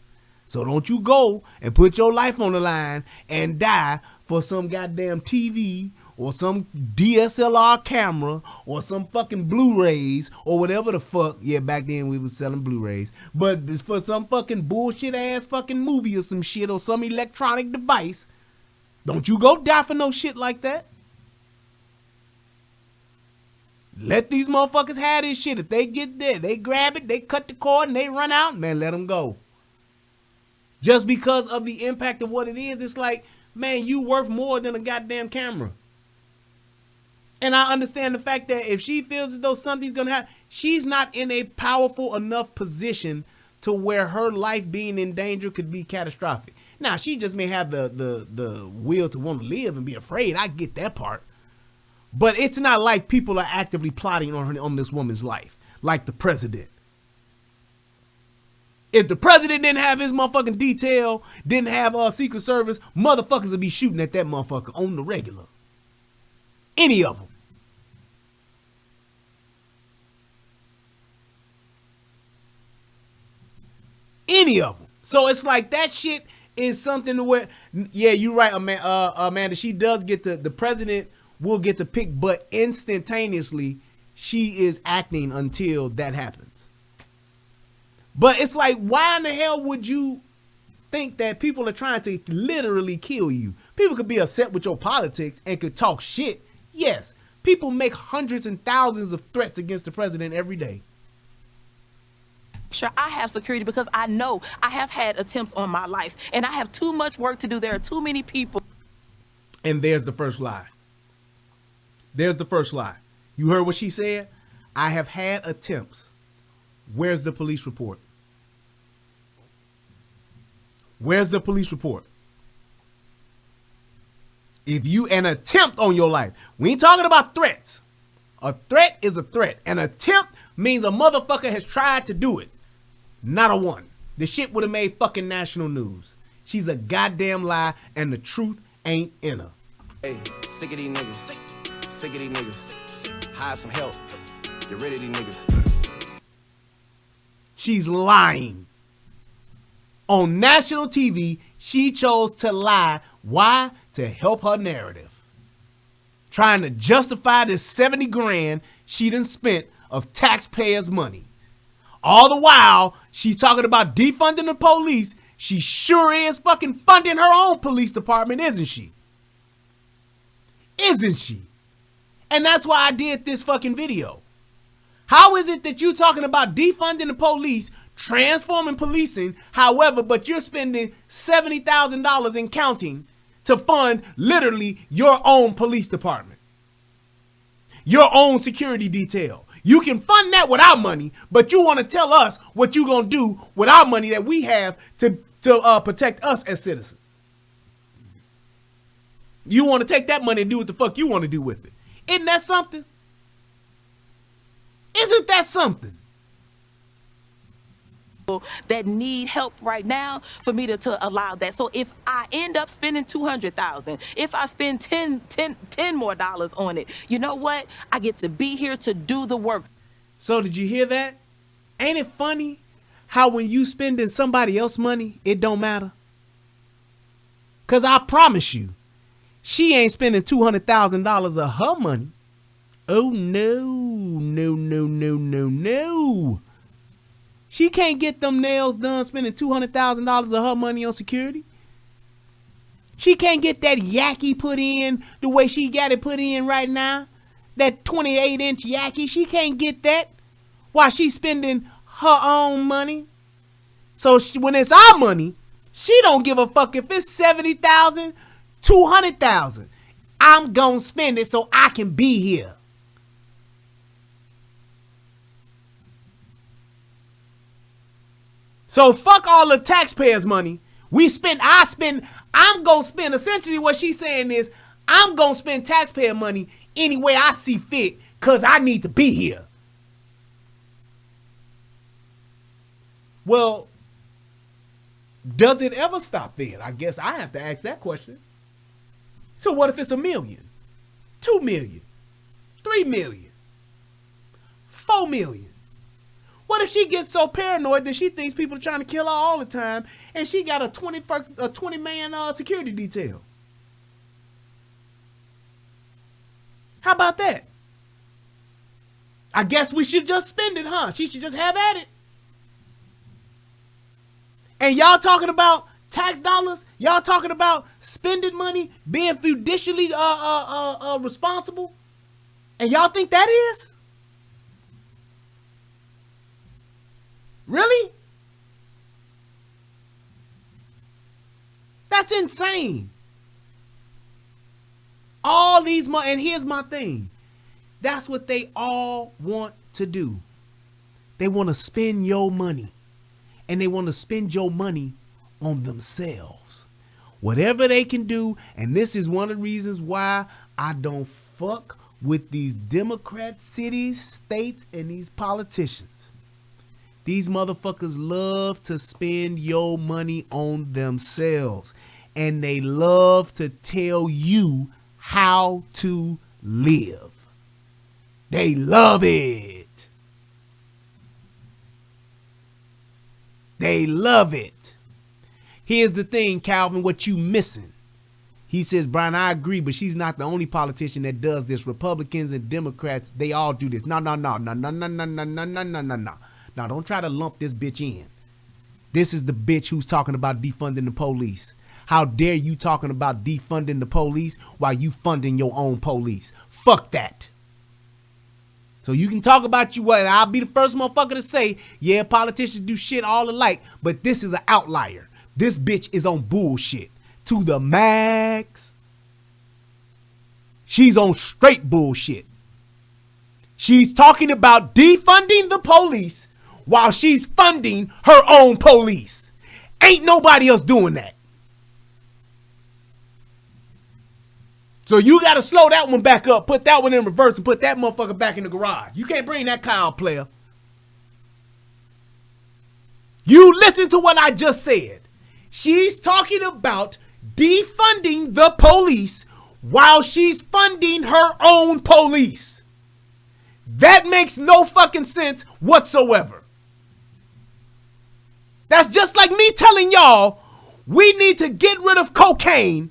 So don't you go and put your life on the line and die for some goddamn TV or some DSLR camera or some fucking Blu-rays or whatever the fuck. Yeah, back then we was selling Blu-rays. But it's for some fucking bullshit ass fucking movie or some shit or some electronic device. Don't you go die for no shit like that. Let these motherfuckers have this shit. If they get there, they grab it, they cut the cord, and they run out, man, let them go. Just because of the impact of what it is, it's like, man, you worth more than a goddamn camera. And I understand the fact that if she feels as though something's going to happen, she's not in a powerful enough position to where her life being in danger could be catastrophic. Now, she just may have the will to want to live and be afraid. I get that part. But it's not like people are actively plotting on this woman's life, like the president. If the president didn't have his motherfucking detail, didn't have Secret Service, motherfuckers would be shooting at that motherfucker on the regular. Any of them. Any of them. So it's like that shit is something to where, yeah, you're right, Amanda. She does get the president will get to pick, but instantaneously she is acting until that happens. But it's like, why in the hell would you think that people are trying to literally kill you? People could be upset with your politics and could talk shit. Yes, people make hundreds and thousands of threats against the president every day. Sure, I have security because I know I have had attempts on my life and I have too much work to do. There are too many people. And there's the first lie. There's the first lie. You heard what she said? I have had attempts. Where's the police report? Where's the police report? If you an attempt on your life, we ain't talking about threats. A threat is a threat. An attempt means a motherfucker has tried to do it. Not a one. The shit would have made fucking national news. She's a goddamn lie, and the truth ain't in her. Hey, sick of these niggas. Sick of these niggas. Hire some help. Get rid of these niggas. She's lying. On national TV, she chose to lie. Why? To help her narrative. trying to justify this 70 grand she done spent of taxpayers' money. All the while, she's talking about defunding the police. She sure is fucking funding her own police department, isn't she? Isn't she? And that's why I did this fucking video. How is it that you talking about defunding the police, transforming policing, however, but you're spending $70,000 and counting to fund literally your own police department, your own security detail? You can fund that with our money, but you want to tell us what you gonna do with our money that we have to protect us as citizens. You want to take that money and do what the fuck you want to do with it. Isn't that something? Isn't that something? That need help right now for me to allow that. So if I end up spending $200,000, if I spend 10 more dollars on it, you know what? I get to be here to do the work. So did you hear that? Ain't it funny how when you spending somebody else's money, it don't matter? Cause I promise you, she ain't spending $200,000 of her money. Oh no. She can't get them nails done spending $200,000 of her money on security. She can't get that yaki put in the way she got it put in right now. That 28-inch yaki, she can't get that while she's spending her own money. So when it's our money, she don't give a fuck if it's $70,000, $200,000. I'm gonna spend it so I can be here. So fuck all the taxpayers' money. I'm gonna spend, essentially what she's saying is, I'm gonna spend taxpayer money any way I see fit because I need to be here. Well, does it ever stop then? I guess I have to ask that question. So what if it's $1 million, $2 million, $3 million, $4 million? What if she gets so paranoid that she thinks people are trying to kill her all the time and she got a 20-man security detail? How about that? I guess we should just spend it, huh? She should just have at it. And y'all talking about tax dollars? Y'all talking about spending money, being judicially responsible? And y'all think that is? Really? That's insane. All these money, and here's my thing. That's what they all want to do. They want to spend your money. And they want to spend your money on themselves. Whatever they can do, and this is one of the reasons why I don't fuck with these Democrat cities, states, and these politicians. These motherfuckers love to spend your money on themselves. And they love to tell you how to live. They love it. They love it. Here's the thing, Calvin, what you missing. He says, Brian, I agree, but she's not the only politician that does this. Republicans and Democrats, they all do this. No. Now, don't try to lump this bitch in. This is the bitch who's talking about defunding the police. How dare you talking about defunding the police while you funding your own police? Fuck that. So you can talk about you, and I'll be the first motherfucker to say, yeah, politicians do shit all alike, but this is an outlier. This bitch is on bullshit to the max. She's on straight bullshit. She's talking about defunding the police while she's funding her own police. Ain't nobody else doing that. So you got to slow that one back up, put that one in reverse, and put that motherfucker back in the garage. You can't bring that car out, player. You listen to what I just said. She's talking about defunding the police while she's funding her own police. That makes no fucking sense whatsoever. That's just like me telling y'all we need to get rid of cocaine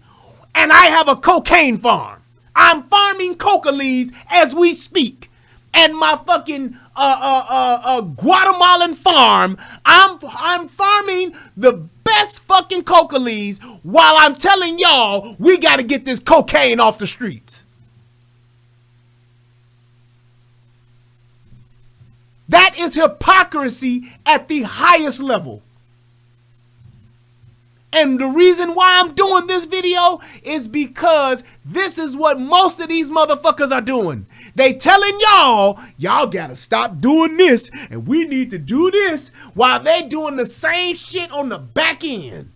and I have a cocaine farm. I'm farming coca leaves as we speak. And my fucking Guatemalan farm, I'm farming the best fucking coca leaves while I'm telling y'all we got to get this cocaine off the streets. That is hypocrisy at the highest level. And the reason why I'm doing this video is because this is what most of these motherfuckers are doing. They telling y'all gotta stop doing this and we need to do this while they doing the same shit on the back end.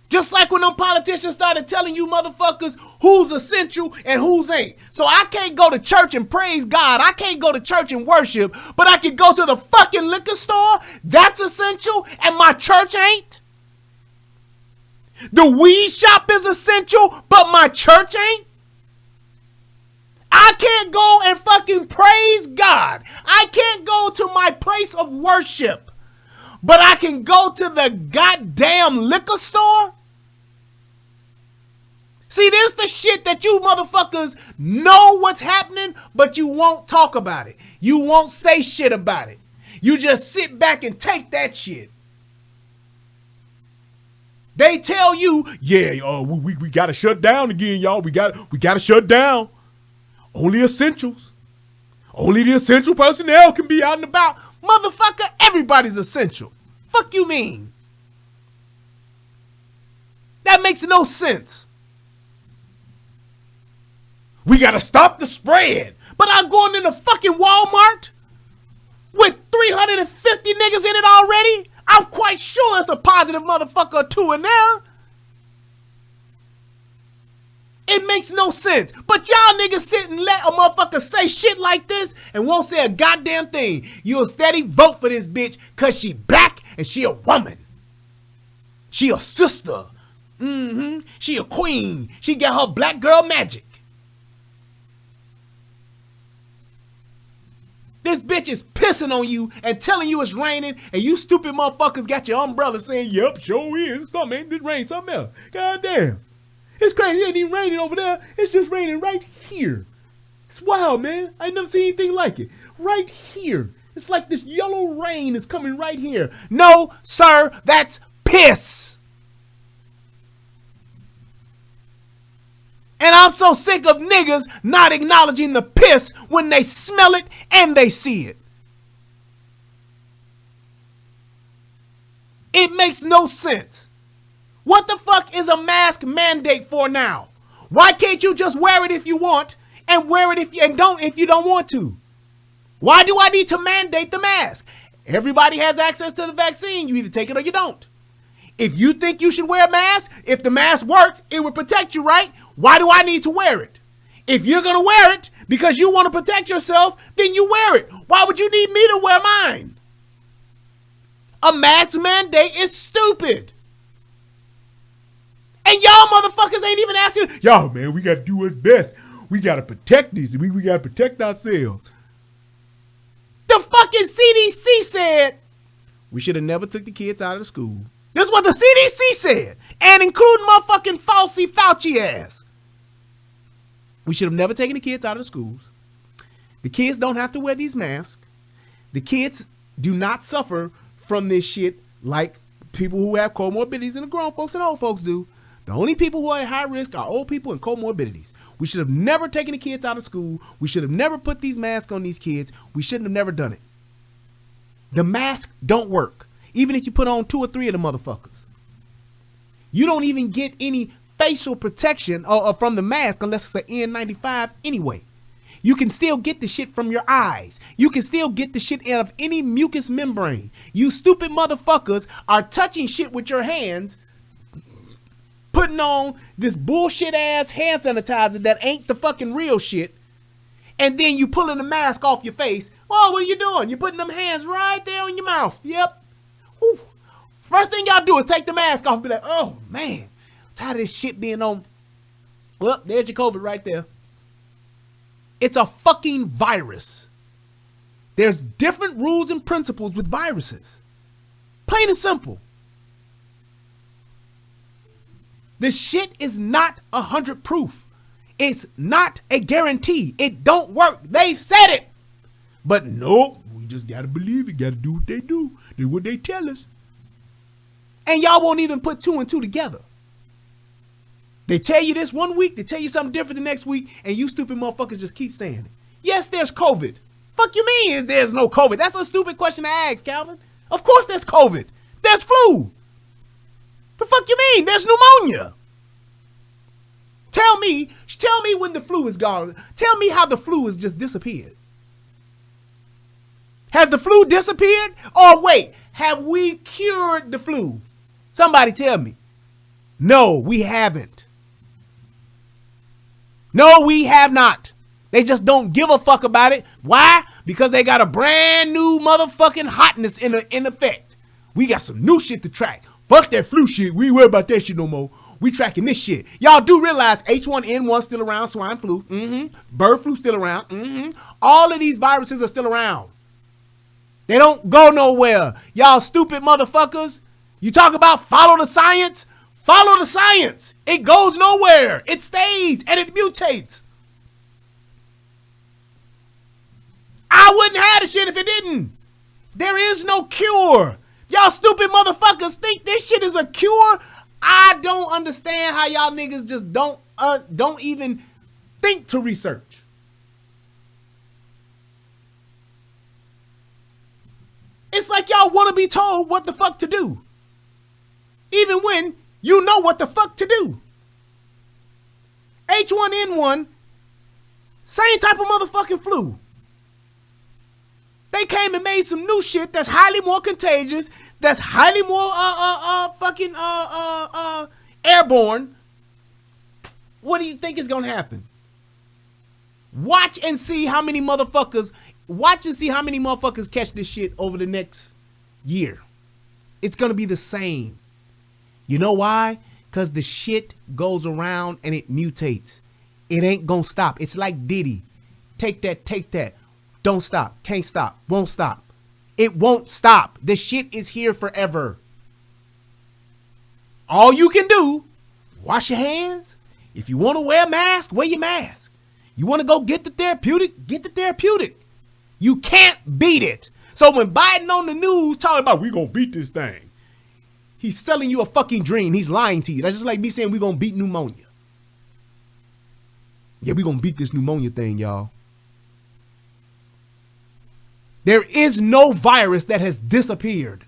Just like when them politicians started telling you motherfuckers who's essential and who's ain't. So I can't go to church and praise God. I can't go to church and worship, but I can go to the fucking liquor store. That's essential and my church ain't. The weed shop is essential, but my church ain't. I can't go and fucking praise God. I can't go to my place of worship, but I can go to the goddamn liquor store. See, this the shit that you motherfuckers know what's happening, but you won't talk about it. You won't say shit about it. You just sit back and take that shit. They tell you, yeah, we got to shut down again, y'all. We got to shut down. Only essentials. Only the essential personnel can be out and about. Motherfucker, everybody's essential. Fuck you mean? That makes no sense. We gotta stop the spread. But I'm going into fucking Walmart with 350 niggas in it already. I'm quite sure it's a positive motherfucker or two in there. It makes no sense. But y'all niggas sit and let a motherfucker say shit like this and won't say a goddamn thing. You'll steady vote for this bitch because she black and she a woman. She a sister. She a queen. She got her black girl magic. This bitch is pissing on you and telling you it's raining, and you stupid motherfuckers got your umbrella saying, yep, sure is. Something ain't this rain, something else. God damn. It's crazy. It ain't even raining over there. It's just raining right here. It's wild, man. I ain't never seen anything like it. Right here. It's like this yellow rain is coming right here. No, sir, that's piss. And I'm so sick of niggas not acknowledging the piss when they smell it and they see it. It makes no sense. What the fuck is a mask mandate for now? Why can't you just wear it if you want and wear it if you don't want to? Why do I need to mandate the mask? Everybody has access to the vaccine. You either take it or you don't. If you think you should wear a mask, if the mask works, it would protect you, right? Why do I need to wear it? If you're going to wear it because you want to protect yourself, then you wear it. Why would you need me to wear mine? A mask mandate is stupid. And y'all motherfuckers ain't even asking, y'all, man, we got to do what's best. We got to protect these. We got to protect ourselves. The fucking CDC said we should have never took the kids out of the school. This is what the CDC said, and including motherfucking Fauci ass. We should have never taken the kids out of the schools. The kids don't have to wear these masks. The kids do not suffer from this shit like people who have comorbidities and the grown folks and old folks do. The only people who are at high risk are old people and comorbidities. We should have never taken the kids out of school. We should have never put these masks on these kids. We shouldn't have never done it. The mask don't work. Even if you put on 2 or 3 of the motherfuckers. You don't even get any facial protection from the mask unless it's an N95 anyway. You can still get the shit from your eyes. You can still get the shit out of any mucous membrane. You stupid motherfuckers are touching shit with your hands, putting on this bullshit ass hand sanitizer that ain't the fucking real shit. And then you pulling the mask off your face. Oh, what are you doing? You're putting them hands right there in your mouth. Yep. Whew. First thing y'all do is take the mask off and be like, oh, man, tired of this shit being on. Well, there's your COVID right there. It's a fucking virus. There's different rules and principles with viruses. Plain and simple. The shit is not 100 proof. It's not a guarantee. It don't work. They've said it. But nope, we just gotta believe it. Gotta do what they do. Do what they tell us. And y'all won't even put 2 and 2 together. They tell you this one week, they tell you something different the next week, and you stupid motherfuckers just keep saying it. Yes, there's COVID. Fuck you mean there's no COVID? That's a stupid question to ask, Calvin. Of course there's COVID. There's flu. The fuck you mean? There's pneumonia. Tell me when the flu is gone. Tell me how the flu has just disappeared. Has the flu disappeared? Or wait, have we cured the flu? Somebody tell me. No, we haven't. No, we have not. They just don't give a fuck about it. Why? Because they got a brand new motherfucking hotness in effect. We got some new shit to track. Fuck that flu shit. We ain't worry about that shit no more. We tracking this shit. Y'all do realize H1N1 still around, swine flu. Bird flu still around. All of these viruses are still around. They don't go nowhere. Y'all stupid motherfuckers. You talk about follow the science. Follow the science. It goes nowhere. It stays and it mutates. I wouldn't have the shit if it didn't. There is no cure. Y'all stupid motherfuckers think this shit is a cure. I don't understand how y'all niggas just don't even think to research. It's like y'all want to be told what the fuck to do. Even when you know what the fuck to do. H1N1, same type of motherfucking flu. They came and made some new shit that's highly more contagious, that's highly more airborne. What do you think is gonna happen? Watch and see how many motherfuckers catch this shit over the next year. It's gonna be the same. You know why? Because the shit goes around and it mutates. It ain't gonna stop. It's like Diddy. Take that. Don't stop. Can't stop. Won't stop. It won't stop. The shit is here forever. All you can do, wash your hands. If you want to wear a mask, wear your mask. You want to go get the therapeutic, get the therapeutic. You can't beat it. So when Biden on the news talking about we gonna beat this thing, he's selling you a fucking dream. He's lying to you. That's just like me saying we gonna beat pneumonia. Yeah, we gonna beat this pneumonia thing, y'all. There is no virus that has disappeared.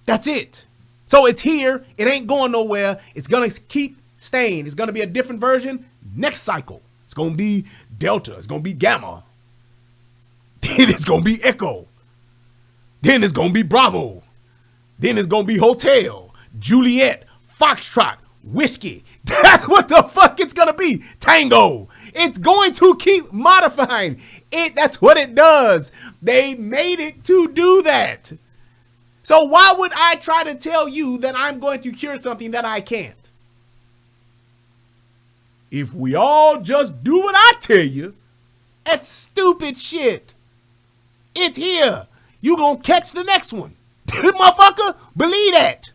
That's it. So it's here. It ain't going nowhere. It's going to keep staying. It's going to be a different version next cycle. It's going to be Delta. It's going to be Gamma. Then it's going to be Echo. Then it's going to be Bravo. Then it's going to be Hotel, Juliet, Foxtrot, Whiskey. That's what the fuck it's going to be. Tango. It's going to keep modifying it. That's what it does. They made it to do that. So why would I try to tell you that I'm going to cure something that I can't? If we all just do what I tell you, that's stupid shit. It's here. You gonna catch the next one. Motherfucker, believe that.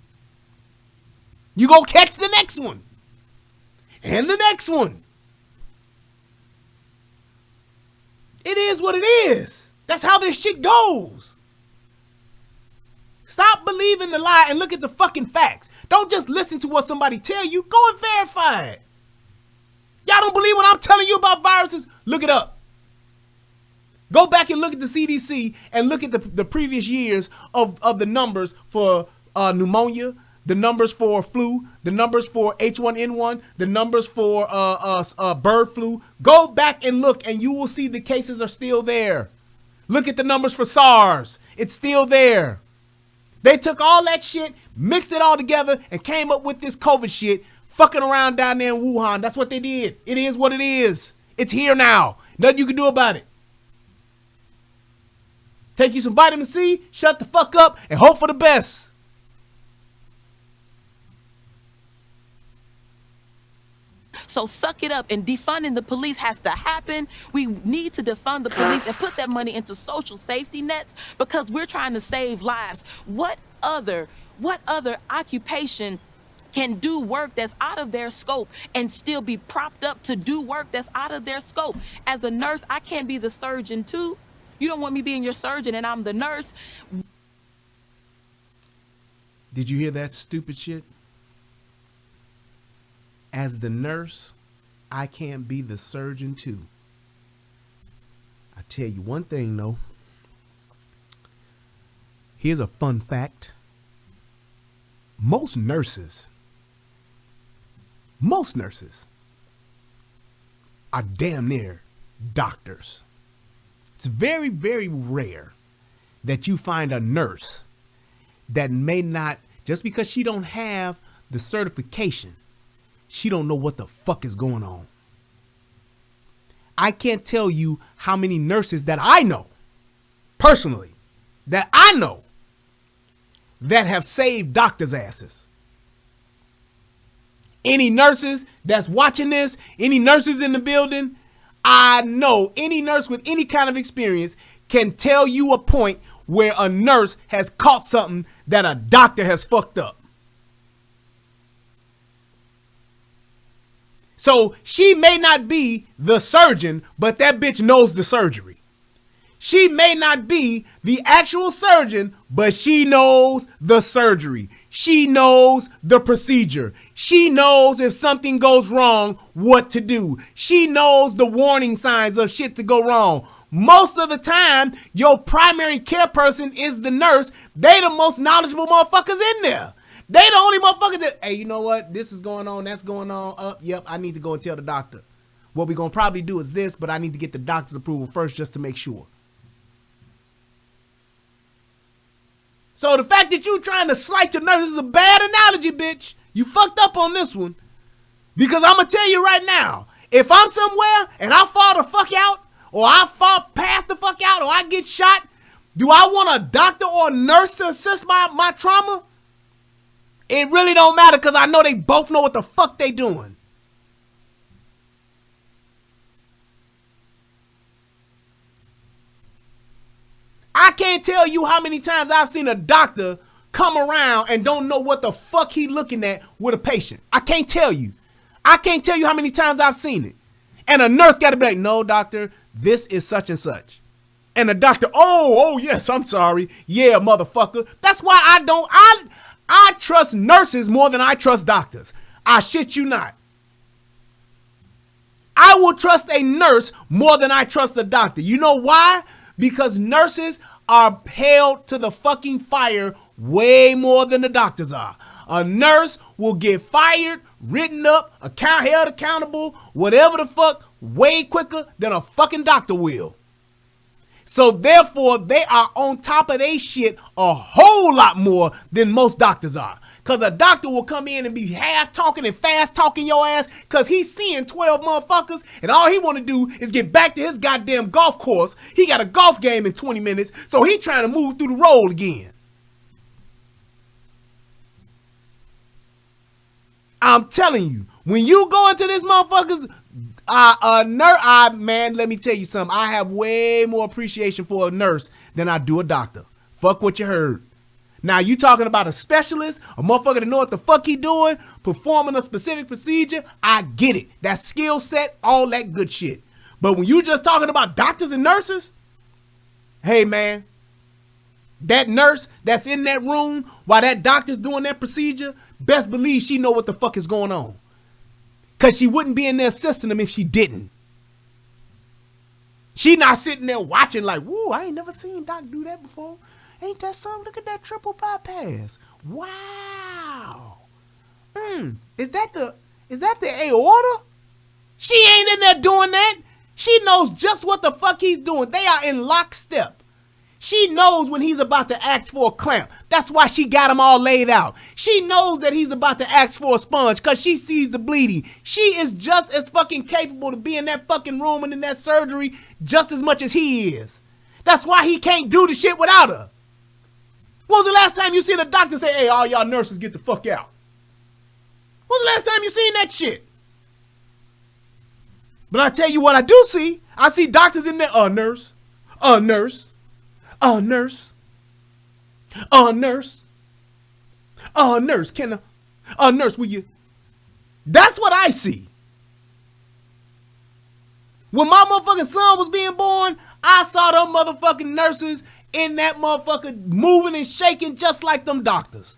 You gonna catch the next one. And the next one. It is what it is. That's how this shit goes. Stop believing the lie and look at the fucking facts. Don't just listen to what somebody tell you. Go and verify it. Y'all don't believe what I'm telling you about viruses? Look it up. Go back and look at the CDC and look at the previous years of the numbers for pneumonia, the numbers for flu, the numbers for H1N1, the numbers for bird flu. Go back and look and you will see the cases are still there. Look at the numbers for SARS. It's still there. They took all that shit, mixed it all together, and came up with this COVID shit, fucking around down there in Wuhan. That's what they did. It is what it is. It's here now. Nothing you can do about it. Take you some vitamin C, shut the fuck up, and hope for the best. So suck it up, and defunding the police has to happen. We need to defund the police and put that money into social safety nets because we're trying to save lives. What other What other occupation can do work that's out of their scope and still be propped up to do work that's out of their scope? As a nurse, I can't be the surgeon too. You don't want me being your surgeon and I'm the nurse. Did you hear that stupid shit? As the nurse, I can't be the surgeon too. I tell you one thing though. Here's a fun fact. Most nurses are damn near doctors. It's very, very rare that you find a nurse that may not, just because she don't have the certification, she don't know what the fuck is going on. I can't tell you how many nurses that I know, personally, that have saved doctors' asses. Any nurses that's watching this, any nurses in the building, I know any nurse with any kind of experience can tell you a point where a nurse has caught something that a doctor has fucked up. So she may not be the surgeon, but that bitch knows the surgery. She may not be the actual surgeon, but she knows the surgery. She knows the procedure. She knows if something goes wrong, what to do. She knows the warning signs of shit to go wrong. Most of the time, your primary care person is the nurse. They the most knowledgeable motherfuckers in there. They the only motherfuckers that, hey, you know what? This is going on. That's going on. Yep, I need to go and tell the doctor. What we're going to probably do is this, but I need to get the doctor's approval first just to make sure. So the fact that you trying to slight your nurse is a bad analogy, bitch. You fucked up on this one. Because I'm going to tell you right now, if I'm somewhere and I fall the fuck out, or I fall past the fuck out, or I get shot, do I want a doctor or a nurse to assist my trauma? It really don't matter because I know they both know what the fuck they doing. I can't tell you how many times I've seen a doctor come around and don't know what the fuck he looking at with a patient. I can't tell you. I can't tell you how many times I've seen it. And a nurse got to be like, no, doctor, this is such and such. And the doctor, oh, yes, I'm sorry. Yeah, motherfucker. That's why I trust nurses more than I trust doctors. I shit you not. I will trust a nurse more than I trust a doctor. You know why? Because nurses are held to the fucking fire way more than the doctors are. A nurse will get fired, written up, held accountable, whatever the fuck, way quicker than a fucking doctor will. So therefore, they are on top of their shit a whole lot more than most doctors are. Because a doctor will come in and be half talking and fast talking your ass because he's seeing 12 motherfuckers and all he want to do is get back to his goddamn golf course. He got a golf game in 20 minutes, so he trying to move through the roll again. I'm telling you, when you go into this motherfuckers, man, let me tell you something. I have way more appreciation for a nurse than I do a doctor. Fuck what you heard. Now, you talking about a specialist, a motherfucker that know what the fuck he doing, performing a specific procedure, I get it. That skill set, all that good shit. But when you just talking about doctors and nurses, hey, man, that nurse that's in that room while that doctor's doing that procedure, best believe she know what the fuck is going on. Because she wouldn't be in there assisting him if she didn't. She not sitting there watching like, woo, I ain't never seen Doc do that before. Ain't that something? Look at that triple bypass. Wow. Is that the aorta? She ain't in there doing that. She knows just what the fuck he's doing. They are in lockstep. She knows when he's about to ask for a clamp. That's why she got him all laid out. She knows that he's about to ask for a sponge because she sees the bleeding. She is just as fucking capable to be in that fucking room and in that surgery just as much as he is. That's why he can't do the shit without her. When was the last time you seen a doctor say, hey, all y'all nurses get the fuck out? When was the last time you seen that shit? But I tell you what I do see. I see doctors in there, nurse, nurse, nurse, nurse. Nurse, nurse, will you? That's what I see. When my motherfucking son was being born, I saw them motherfucking nurses in that motherfucker moving and shaking just like them doctors.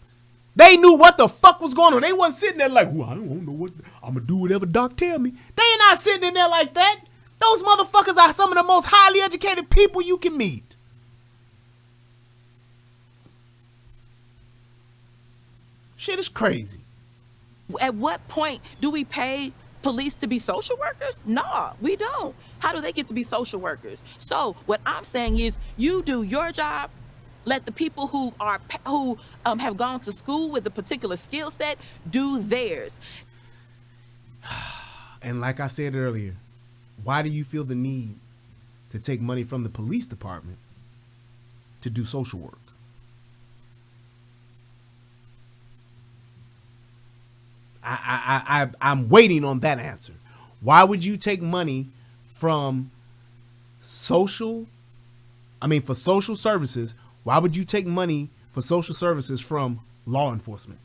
They knew what the fuck was going on. They wasn't sitting there like, well, I don't know what, I'm gonna do whatever doc tell me. They ain't not sitting in there like that. Those motherfuckers are some of the most highly educated people you can meet. Shit is crazy. At what point do we pay police to be social workers? No, we don't. How do they get to be social workers? So what I'm saying is, you do your job. Let the people who have gone to school with a particular skill set do theirs. And like I said earlier, why do you feel the need to take money from the police department to do social work? I'm waiting on that answer. Why would you take money from for social services? Why would you take money for social services from law enforcement?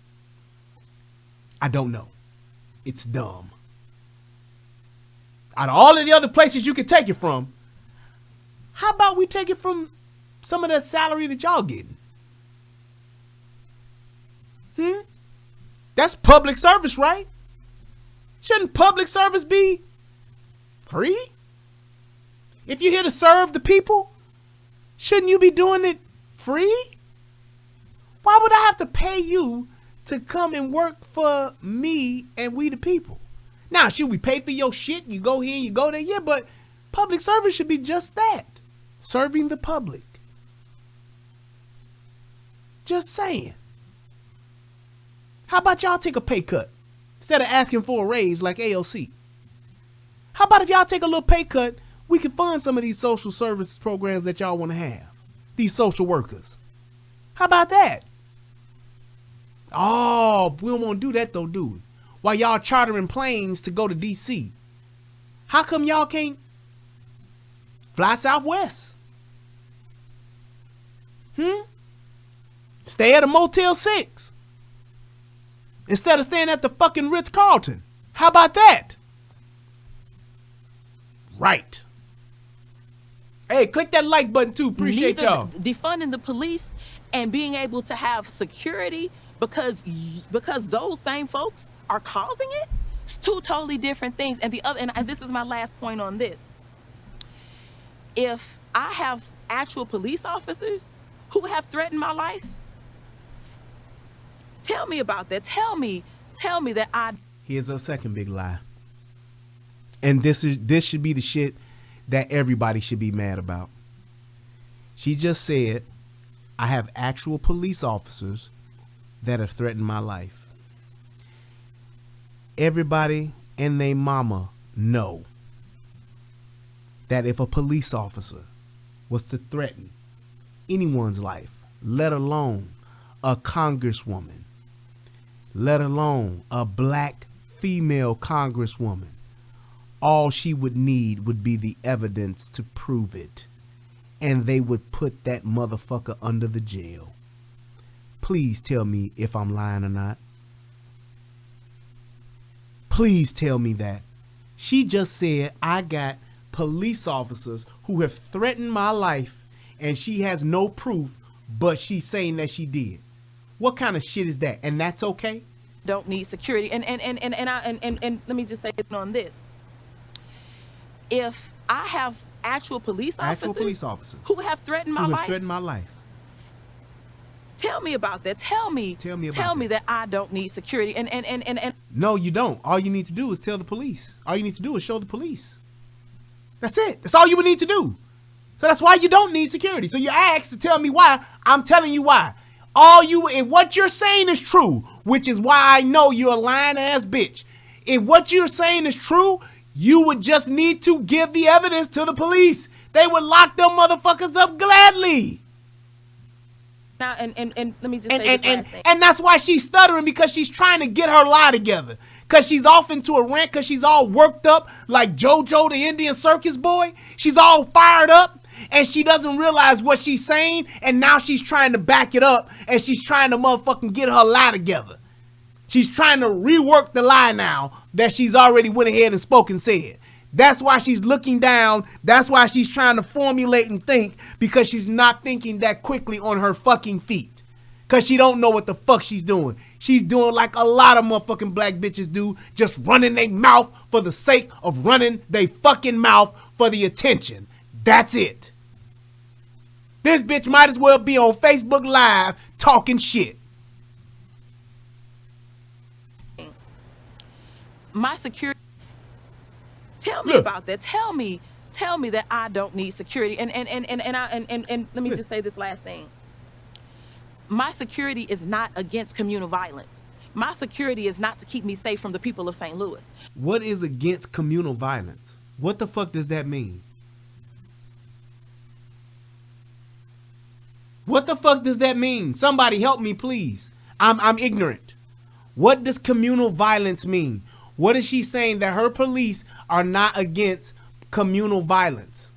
I don't know. It's dumb. Out of all of the other places you could take it from, how about we take it from some of that salary that y'all getting? That's public service, right? Shouldn't public service be free? If you're here to serve the people, shouldn't you be doing it free? Why would I have to pay you to come and work for me and we the people? Now, should we pay for your shit? You go here, you go there. Yeah, but public service should be just that. Serving the public. Just saying. How about y'all take a pay cut instead of asking for a raise like AOC? How about if y'all take a little pay cut, we can fund some of these social service programs that y'all want to have? These social workers. How about that? Oh, we don't want to do that though, do we? While y'all chartering planes to go to DC. How come y'all can't fly Southwest? Stay at a Motel 6 instead of staying at the fucking Ritz-Carlton. How about that? Right. Hey, click that like button too. Appreciate y'all. Defunding the police and being able to have security because those same folks are causing it. It's two totally different things. And this is my last point on this. If I have actual police officers who have threatened my life, tell me about that. Tell me that I. Here's a second big lie. And this should be the shit that everybody should be mad about. She just said, I have actual police officers that have threatened my life. Everybody and their mama know that if a police officer was to threaten anyone's life, let alone a congresswoman, let alone a black female congresswoman, all she would need would be the evidence to prove it. And they would put that motherfucker under the jail. Please tell me if I'm lying or not. Please tell me that. She just said, I got police officers who have threatened my life and she has no proof, but she's saying that she did. What kind of shit is that? And that's okay? Don't need security. And let me just say on this. If I have actual police officers who have threatened my life, tell me about that. Tell me that I don't need security. And no, you don't. All you need to do is tell the police. All you need to do is show the police. That's it. That's all you would need to do. So that's why you don't need security. So you asked to tell me why. I'm telling you why. And what you're saying is true, which is why I know you're a lying ass bitch. If what you're saying is true, you would just need to give the evidence to the police. They would lock them motherfuckers up gladly. Now, and let me just say this last thing. And that's why she's stuttering, because she's trying to get her lie together. Because she's off into a rant, because she's all worked up like JoJo the Indian Circus boy. She's all fired up. and she doesn't realize what she's saying, and now she's trying to back it up, and she's trying to motherfucking get her lie together. She's trying to rework the lie now that she's already went ahead and spoken said. That's why she's looking down. That's why she's trying to formulate and think, because she's not thinking that quickly on her fucking feet. Because she don't know what the fuck she's doing. She's doing like a lot of motherfucking black bitches do, just running their mouth for the sake of running their fucking mouth for the attention. That's it. This bitch might as well be on Facebook Live talking shit. My security. Tell me about that. Tell me that I don't need security. And let me just say this last thing. My security is not against communal violence. My security is not to keep me safe from the people of St. Louis. What is against communal violence? What the fuck does that mean? What the fuck does that mean? Somebody help me, please. I'm ignorant. What does communal violence mean? What is she saying that her police are not against communal violence?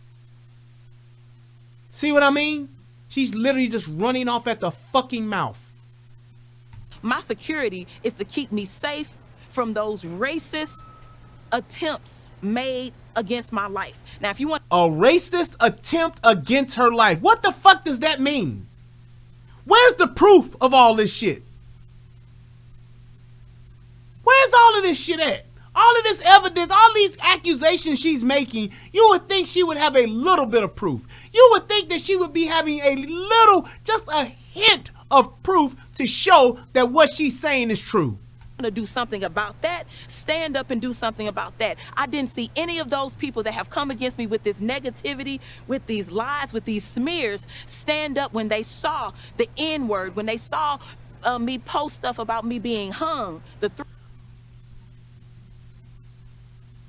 See what I mean? She's literally just running off at the fucking mouth. My security is to keep me safe from those racist attempts made against my life. Now, if you want a racist attempt against her life, what the fuck does that mean? Where's the proof of all this shit? Where's all of this shit at? All of this evidence, all these accusations she's making, you would think she would have a little bit of proof. You would think that she would be having a little, just a hint of proof to show that what she's saying is true. to do something about that, stand up and do something about that. I didn't see any of those people that have come against me with this negativity, with these lies, with these smears, stand up when they saw the N-word, when they saw me post stuff about me being hung, the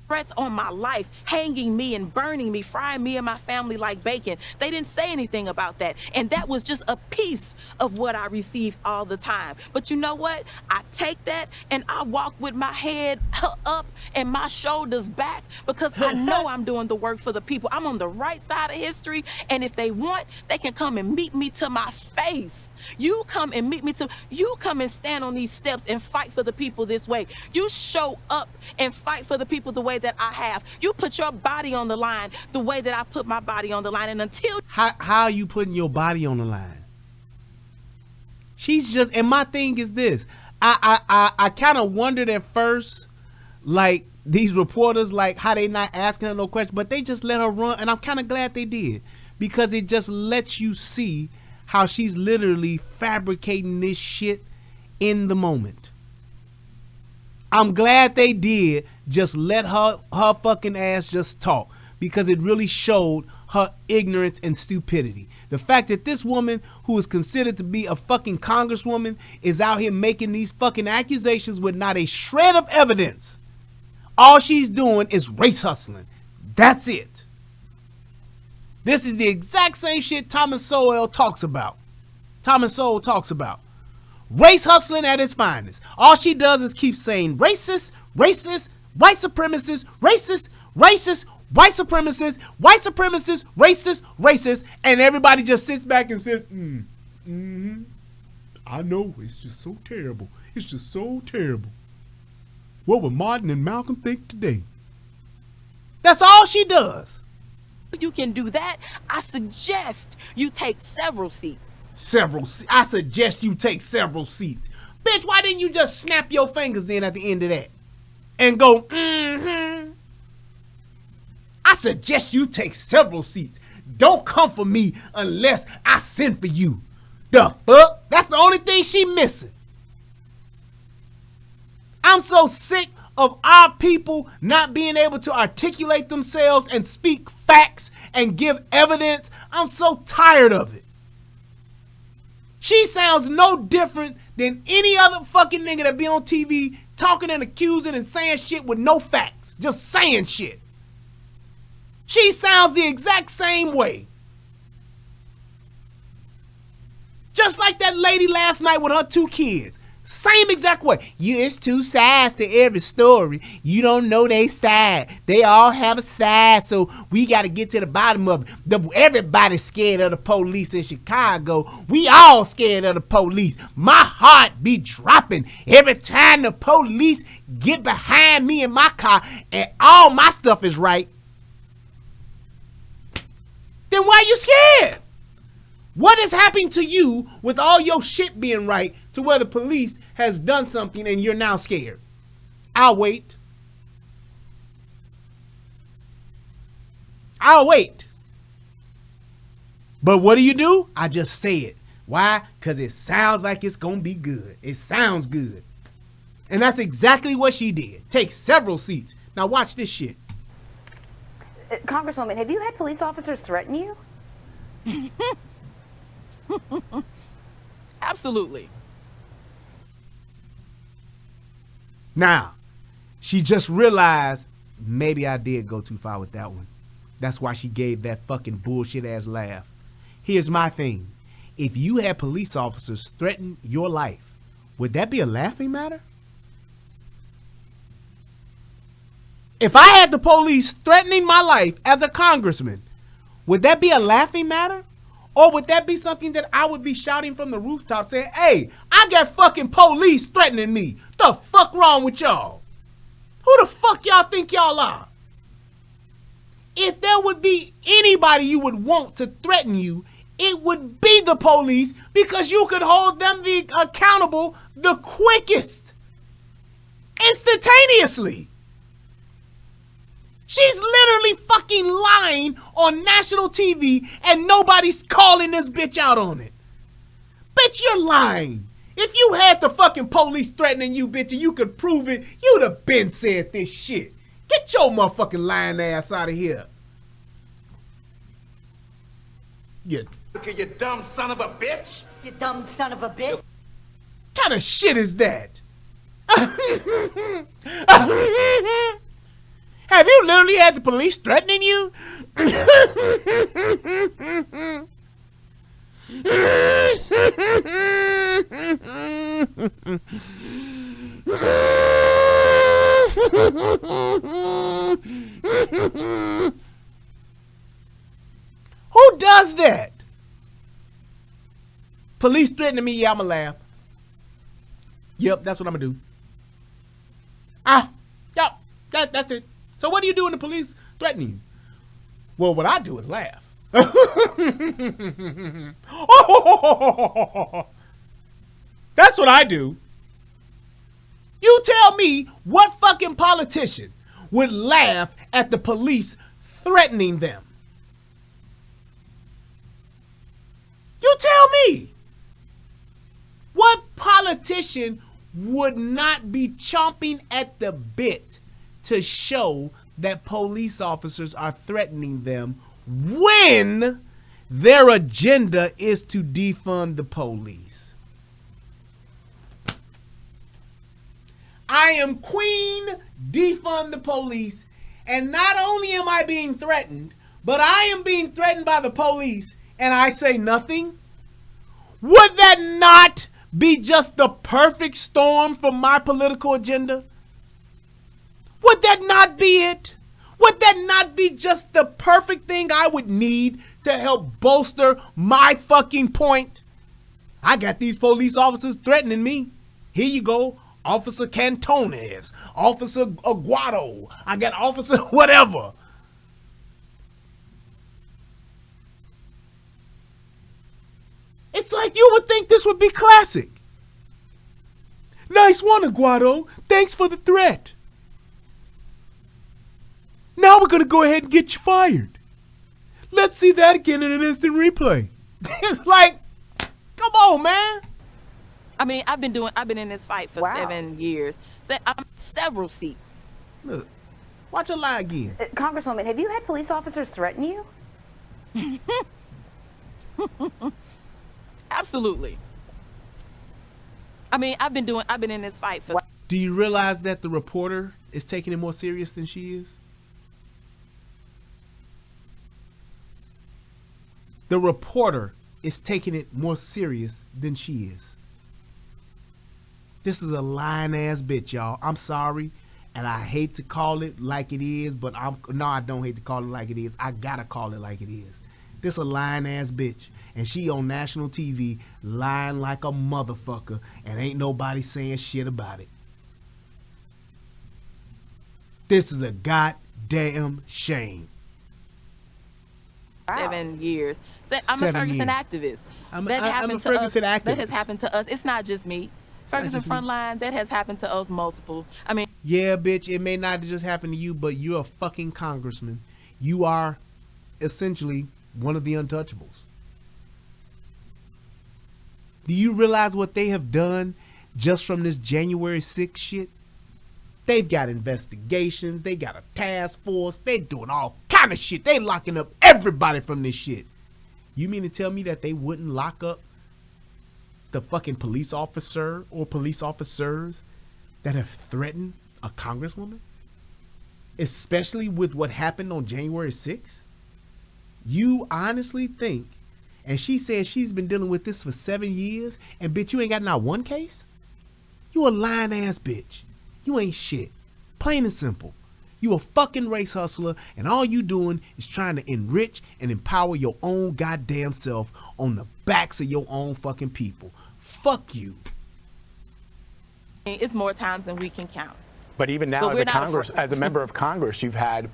threats on my life, hanging me and burning me, frying me and my family like bacon. They didn't say anything about that. And that was just a piece of what I receive all the time. But you know what? I take that and I walk with my head up and my shoulders back because I know I'm doing the work for the people. I'm on the right side of history. And if they want, they can come and meet me to my face. You come and meet me you come and stand on these steps and fight for the people this way. You show up and fight for the people the way that I have. You put your body on the line the way that I put my body on the line. And until how are you putting your body on the line? She's just, and my thing is this, I kind of wondered at first, like these reporters, like how they not asking her no questions, but they just let her run, and I'm kind of glad they did, because it just lets you see how she's literally fabricating this shit in the moment. I'm glad they did just let her fucking ass just talk, because it really showed her ignorance and stupidity. The fact that this woman, who is considered to be a fucking congresswoman, is out here making these fucking accusations with not a shred of evidence. All she's doing is race hustling. That's it. This is the exact same shit Thomas Sowell talks about. Thomas Sowell talks about race hustling at its finest. All she does is keep saying racist, racist, white supremacist, racist, racist, white supremacist, white supremacist, racist, racist, and everybody just sits back and says, I know, it's just so terrible. It's just so terrible. What would Martin and Malcolm think today? That's all she does. you can do that, I suggest you take several seats. I suggest you take several seats. Bitch, why didn't you just snap your fingers then at the end of that? And go, I suggest you take several seats. Don't come for me unless I send for you. The fuck? That's the only thing she missing. I'm so sick of our people not being able to articulate themselves and speak facts and give evidence. I'm so tired of it. She sounds no different than any other fucking nigga that be on TV talking and accusing and saying shit with no facts. Just saying shit. She sounds the exact same way. Just like that lady last night with her 2 kids. Same exact way. It's two sides to every story. You don't know they side. They all have a side, so we got to get to the bottom of it. Everybody's scared of the police in Chicago. We all scared of the police. My heart be dropping every time the police get behind me in my car and all my stuff is right. Then why you scared? What is happening to you with all your shit being right to where the police has done something and you're now scared? I'll wait. But what do? I just say it. Why? Because it sounds like it's going to be good. It sounds good. And that's exactly what she did. Take several seats. Now watch this shit. Congresswoman, have you had police officers threaten you? Absolutely. Now, she just realized maybe I did go too far with that one. That's why she gave that fucking bullshit ass laugh. Here's my thing. If you had police officers threaten your life, would that be a laughing matter? If I had the police threatening my life as a congressman, would that be a laughing matter? Or would that be something that I would be shouting from the rooftop saying, hey, I got fucking police threatening me. The fuck wrong with y'all? Who the fuck y'all think y'all are? If there would be anybody you would want to threaten you, it would be the police because you could hold them accountable the quickest. Instantaneously. She's literally fucking lying on national TV and nobody's calling this bitch out on it. Bitch, you're lying. If you had the fucking police threatening you, bitch, and you could prove it, you'd have been said this shit. Get your motherfucking lying ass out of here. You dumb son of a bitch. You dumb son of a bitch. kind of shit is that? Have you literally had the police threatening you? Who does that? Police threatening me, yeah, I'ma laugh. Yep, that's what I'm gonna do. Yep, that's it. So what do you do when the police threaten you? Well, what I do is laugh. That's what I do. You tell me what fucking politician would laugh at the police threatening them. You tell me. What politician would not be chomping at the bit to show that police officers are threatening them when their agenda is to defund the police? I am Queen Defund the Police, and not only am I being threatened, but I am being threatened by the police, and I say nothing? Would that not be just the perfect storm for my political agenda? Would that not be it? Would that not be just the perfect thing I would need to help bolster my fucking point? I got these police officers threatening me. Here you go. Officer Cantones, Officer Aguado. I got Officer whatever. It's like you would think this would be classic. Nice one, Aguado. Thanks for the threat. Now we're going to go ahead and get you fired. Let's see that again in an instant replay. It's like, come on, man. I mean, I've been in this fight for 7 years. I'm several seats. Look, watch her lie again. Congresswoman, have you had police officers threaten you? Absolutely. I mean, I've been in this fight for. Do you realize that the reporter is taking it more serious than she is? The reporter is taking it more serious than she is. This is a lying ass bitch, y'all. I'm sorry, and I hate to call it like it is, but I don't hate to call it like it is. I gotta call it like it is. This a lying ass bitch, and she on national TV lying like a motherfucker, and ain't nobody saying shit about it. This is a goddamn shame. 7 years. I'm a 7 Ferguson years. activist. I'm That a happened to Ferguson us. That activist. has happened to us. It's not just me. Ferguson just me. Frontline, that has happened to us multiple. I mean, Yeah, bitch, it may not just happen to you, but you're a fucking congressman. You are essentially one of the untouchables. Do you realize what they have done just from this January 6th shit? They've got investigations. They got a task force. They doing all kind of shit. They locking up everybody from this shit. You mean to tell me that they wouldn't lock up the fucking police officer or police officers that have threatened a congresswoman? Especially with what happened on January 6th? You honestly think, and she says she's been dealing with this for 7 years, and bitch, you ain't got not one case? You a lying ass bitch. You ain't shit. Plain and simple. You a fucking race hustler, and all you doing is trying to enrich and empower your own goddamn self on the backs of your own fucking people. Fuck you. it's more times than we can count. But even now, But as a member of Congress, you've had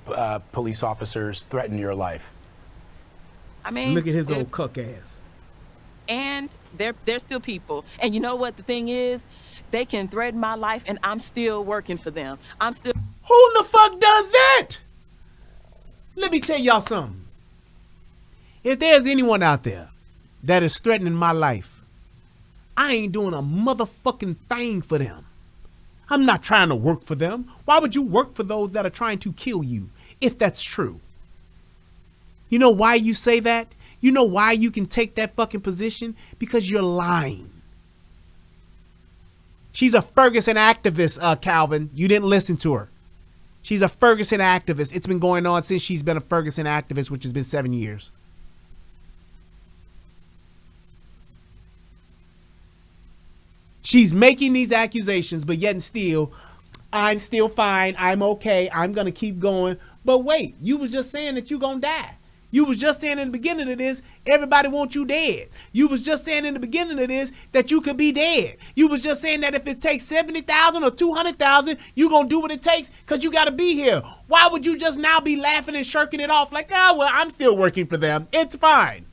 police officers threaten your life. I mean, Look at his old cuck ass. And they're still people. And you know what the thing is? They can threaten my life, and I'm still working for them. I'm still. Who the fuck does that? Let me tell y'all something. If there's anyone out there that is threatening my life, I ain't doing a motherfucking thing for them. I'm not trying to work for them. Why would you work for those that are trying to kill you, if that's true? You know why you say that? You know why you can take that fucking position? Because you're lying. She's a Ferguson activist, Calvin. You didn't listen to her. She's a Ferguson activist. It's been going on since she's been a Ferguson activist, which has been 7 years. She's making these accusations, but yet and still, I'm still fine. I'm okay. I'm going to keep going. But wait, you was just saying that you're going to die. You was just saying in the beginning of this, everybody wants you dead. You was just saying in the beginning of this that you could be dead. You was just saying that if it takes 70,000 or 200,000, you going to do what it takes because you got to be here. Why would you just now be laughing and shirking it off like, oh, well, I'm still working for them. It's fine.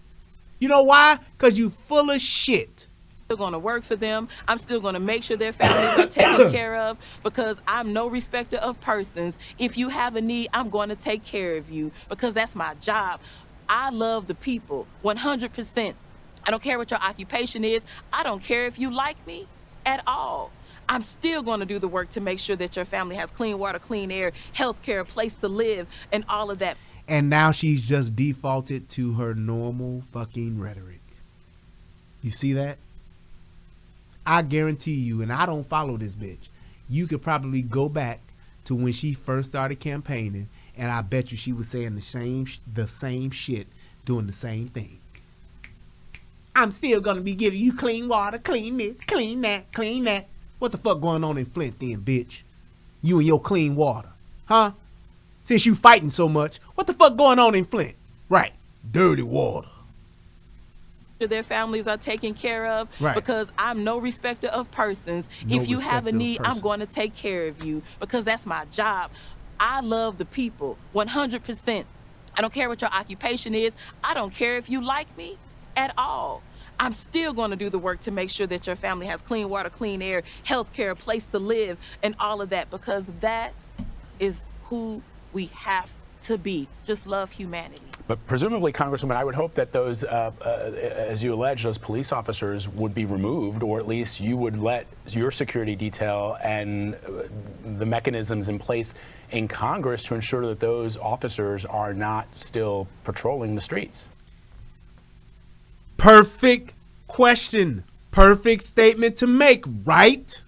You know why? Because you full of shit. Still going to work for them. I'm still going to make sure their families are taken care of because I'm no respecter of persons. If you have a need, I'm going to take care of you because that's my job. I love the people 100%. I don't care what your occupation is. I don't care if you like me at all. I'm still going to do the work to make sure that your family has clean water, clean air, health care, a place to live, and all of that. And now she's just defaulted to her normal fucking rhetoric. You see that? I guarantee you, and I don't follow this bitch, you could probably go back to when she first started campaigning, and I bet you she was saying the same shit, doing the same thing. I'm still gonna be giving you clean water, clean this, clean that, clean that. What the fuck going on in Flint then, bitch? You and your clean water, huh? Since you fighting so much, what the fuck going on in Flint? Right, dirty water. Their families are taken care of Right. because I'm no respecter of persons. No If you have a respecter of need, I'm persons. going to take care of you because that's my job. I love the people 100%. I don't care what your occupation is. I don't care if you like me at all. I'm still going to do the work to make sure that your family has clean water, clean air, health care, a place to live, and all of that because that is who we have to be. Just love humanity. But presumably, Congresswoman, I would hope that those, as you allege, those police officers would be removed, or at least you would let your security detail and the mechanisms in place in Congress to ensure that those officers are not still patrolling the streets. Perfect question. Perfect statement to make, right?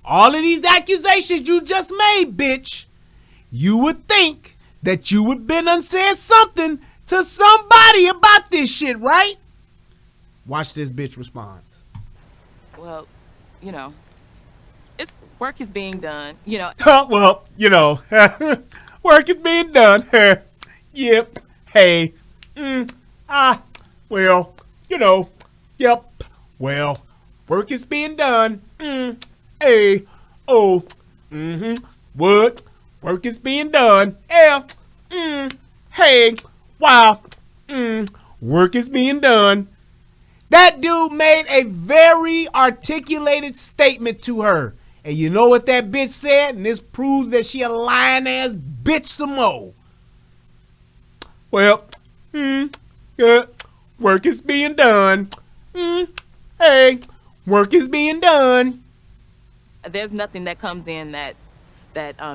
All of these accusations you just made, bitch, you would think that you would been and said something to somebody about this shit, right? Watch this bitch response. Well, you know, it's work is being done. You know, Well, you know, work is being done. Yep. Hey. Well, you know. Yep. Well, work is being done. Hey. Oh. What? Work is being done. Yeah. Hey. Wow. Work is being done. That dude made a very articulated statement to her. And you know what that bitch said? And this proves that she a lying ass bitch some more. Well, yeah, work is being done. Hey, work is being done. there's nothing that comes in that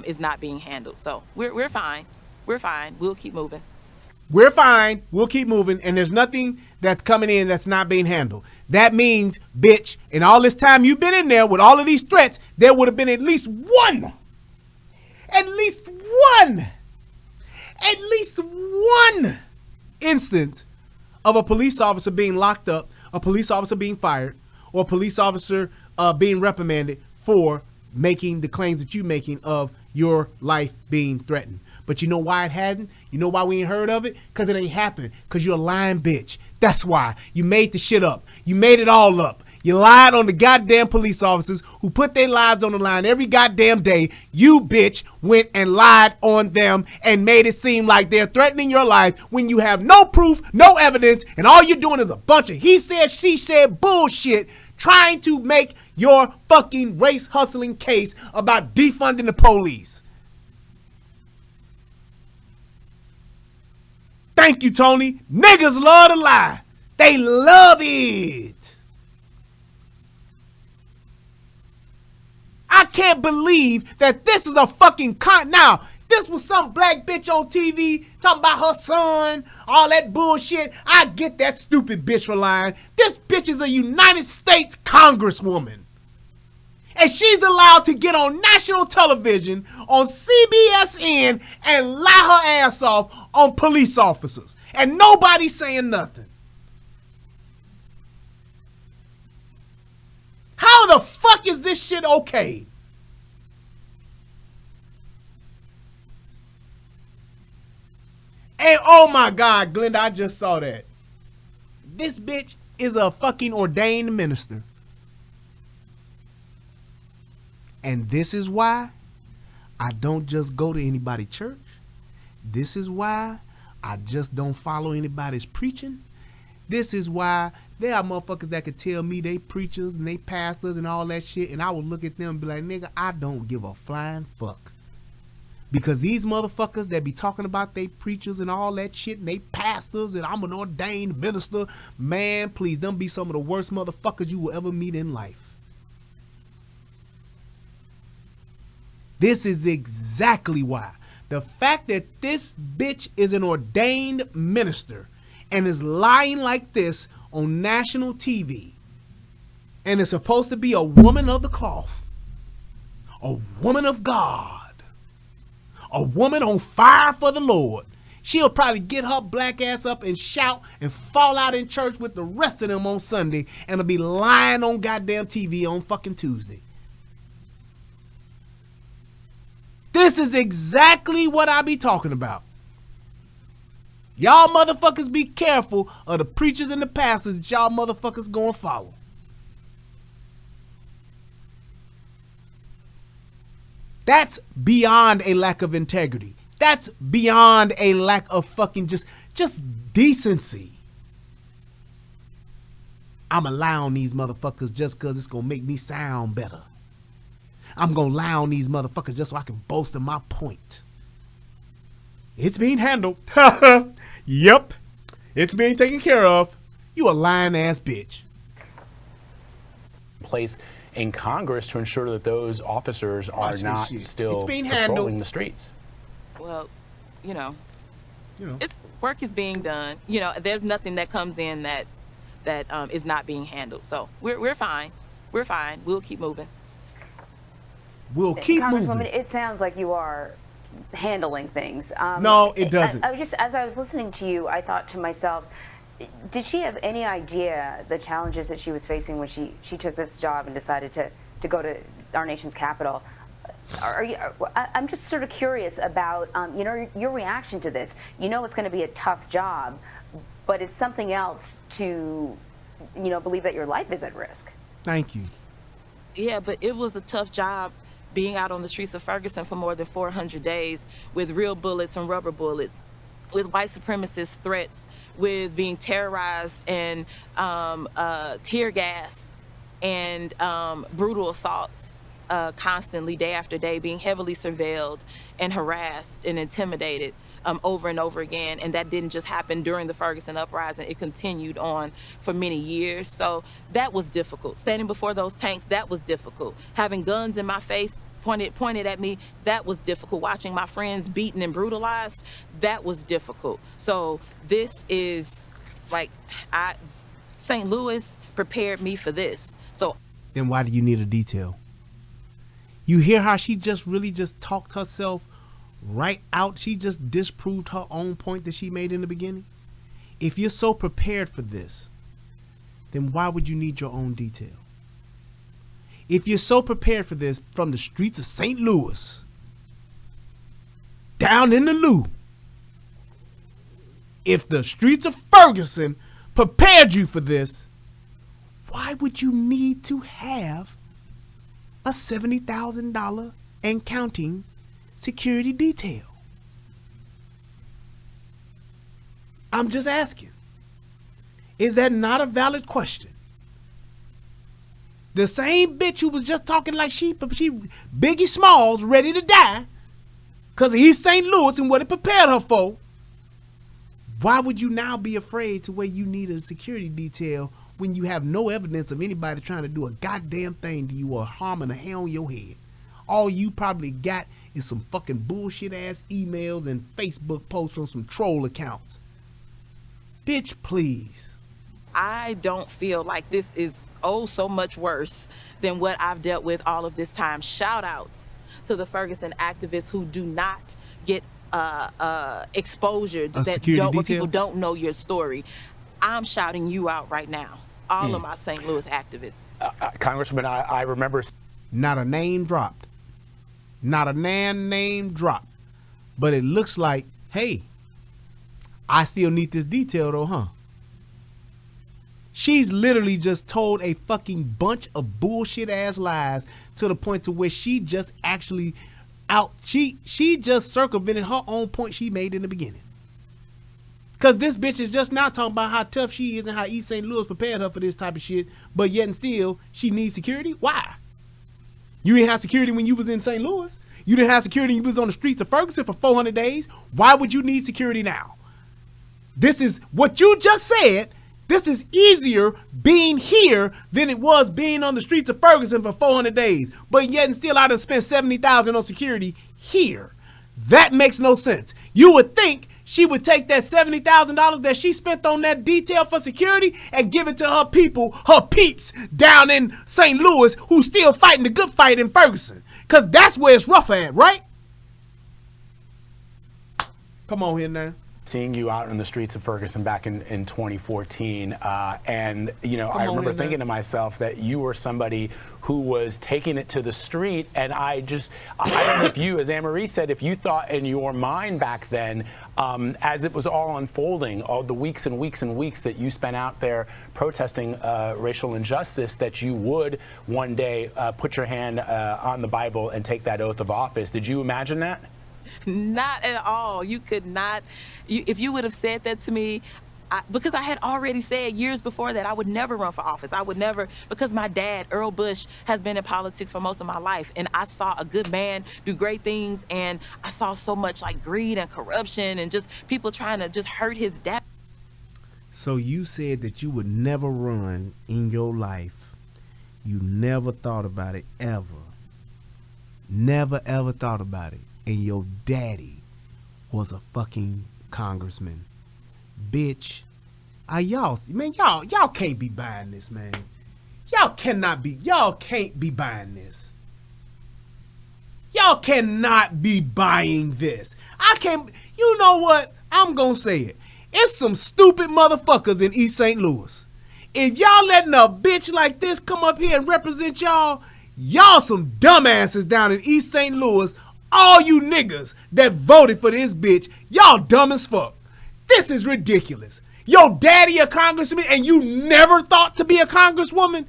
is not being handled. So we're fine. We're fine. We'll keep moving. We're fine. We'll keep moving. And there's nothing that's coming in that's not being handled. That means, bitch, in all this time you've been in there with all of these threats, there would have been at least one instance of a police officer being locked up, a police officer being fired, or a police officer being reprimanded for making the claims that you're making of your life being threatened. But you know why it hasn't? You know why we ain't heard of it? Because it ain't happening. Because you're a lying bitch. That's why. You made the shit up. You made it all up. You lied on the goddamn police officers who put their lives on the line every goddamn day. You, bitch, went and lied on them and made it seem like they're threatening your life when you have no proof, no evidence, and all you're doing is a bunch of he said, she said bullshit trying to make your fucking race hustling case about defunding the police. Thank you, Tony. Niggas love to lie. They love it. I can't believe that this is a fucking now, this was some black bitch on TV talking about her son, all that bullshit. I get that stupid bitch for lying. This bitch is a United States Congresswoman. And she's allowed to get on national television on CBSN and lie her ass off on police officers. And nobody's saying nothing. How the fuck is this shit okay? And oh my God, Glenda, I just saw that. This bitch is a fucking ordained minister. And this is why I don't just go to anybody's church. This is why I just don't follow anybody's preaching. This is why there are motherfuckers that could tell me they preachers and they pastors and all that shit, and I would look at them and be like, nigga, I don't give a flying fuck. Because these motherfuckers that be talking about they preachers and all that shit and they pastors and I'm an ordained minister, man, please, them be some of the worst motherfuckers you will ever meet in life. This is exactly why. The fact that this bitch is an ordained minister and is lying like this on national TV and is supposed to be a woman of the cloth, a woman of God, a woman on fire for the Lord. She'll probably get her black ass up and shout and fall out in church with the rest of them on Sunday and will be lying on goddamn TV on fucking Tuesday. This is exactly what I be talking about. Y'all motherfuckers be careful of the preachers and the pastors that y'all motherfuckers gonna follow. That's beyond a lack of integrity. That's beyond a lack of fucking just decency. I'ma lie on these motherfuckers just cause it's gonna make me sound better. I'm gonna lie on these motherfuckers just so I can boast of my point. It's being handled. Yep. It's being taken care of. You a lying ass bitch. Place in Congress to ensure that those officers are not still patrolling the streets. Well, you know, it's work is being done. You know, there's nothing that comes in that is not being handled. So we're fine. We're fine. We'll keep moving. We'll keep moving. Congresswoman, it sounds like you are handling things. No, it doesn't. As I was listening to you, I thought to myself, did she have any idea the challenges that she was facing when she took this job and decided to go to our nation's capital? I'm just sort of curious about your reaction to this. You know it's going to be a tough job, but it's something else to believe that your life is at risk. Thank you. Yeah, but it was a tough job being out on the streets of Ferguson for more than 400 days with real bullets and rubber bullets, with white supremacist threats, with being terrorized and tear gas and brutal assaults constantly, day after day, being heavily surveilled and harassed and intimidated over and over again. And that didn't just happen during the Ferguson uprising. It continued on for many years. So that was difficult. Standing before those tanks, that was difficult. Having guns in my face, pointed at me, that was difficult. Watching my friends beaten and brutalized, that was difficult. So this is St. Louis prepared me for this. So then why do you need a detail? You hear how she just talked herself right out. She just disproved her own point that she made in the beginning. If you're so prepared for this, then why would you need your own detail? If you're so prepared for this, from the streets of St. Louis down in the Lou, if the streets of Ferguson prepared you for this, why would you need to have a $70,000 and counting security detail? I'm just asking. Is that not a valid question? The same bitch who was just talking like she Biggie Smalls ready to die because of East St. Louis and what it prepared her for, why would you now be afraid to where you need a security detail when you have no evidence of anybody trying to do a goddamn thing to you or harming a hair on your head? All you probably got is some fucking bullshit ass emails and Facebook posts from some troll accounts. Bitch, please. I don't feel like this is so much worse than what I've dealt with all of this time. Shout outs to the Ferguson activists who do not get exposure where people don't know your story. I'm shouting you out right now. All of my St. Louis activists. Congresswoman, I remember. Not a name dropped. Not a name dropped. But it looks like, hey, I still need this detail though, huh? She's literally just told a fucking bunch of bullshit ass lies to the point to where she just actually she just circumvented her own point she made in the beginning. Cause this bitch is just now talking about how tough she is and how East St. Louis prepared her for this type of shit, but yet and still she needs security. Why? You didn't have security when you was in St. Louis. You didn't have security when you was on the streets of Ferguson for 400 days. Why would you need security now? This is what you just said. This is easier being here than it was being on the streets of Ferguson for 400 days. But yet and still I done spent $70,000 on security here. That makes no sense. You would think she would take that $70,000 that she spent on that detail for security and give it to her people, her peeps down in St. Louis who's still fighting the good fight in Ferguson. Because that's where it's rough at, right? Come on here now. Seeing you out in the streets of Ferguson back in 2014, and I remember thinking to myself that you were somebody who was taking it to the street, and I don't know if you, as Anne-Marie said, if you thought in your mind back then, as it was all unfolding, all the weeks and weeks and weeks that you spent out there protesting racial injustice, that you would one day put your hand on the Bible and take that oath of office. Did you imagine that? Not at all. You could not. If you would have said that to me, because I had already said years before that I would never run for office. I would never, because my dad, Earl Bush, has been in politics for most of my life. And I saw a good man do great things. And I saw so much like greed and corruption and just people trying to just hurt his dad. So you said that you would never run in your life. You never thought about it ever. Never ever thought about it. And your daddy was a fucking congressman. Bitch. Y'all can't be buying this, man. Y'all can't be buying this. Y'all cannot be buying this. You know what? I'm gonna say it. It's some stupid motherfuckers in East St. Louis. If y'all letting a bitch like this come up here and represent y'all, y'all some dumbasses down in East St. Louis. All you niggas that voted for this bitch, y'all dumb as fuck. This is ridiculous. Your daddy a congressman and you never thought to be a congresswoman?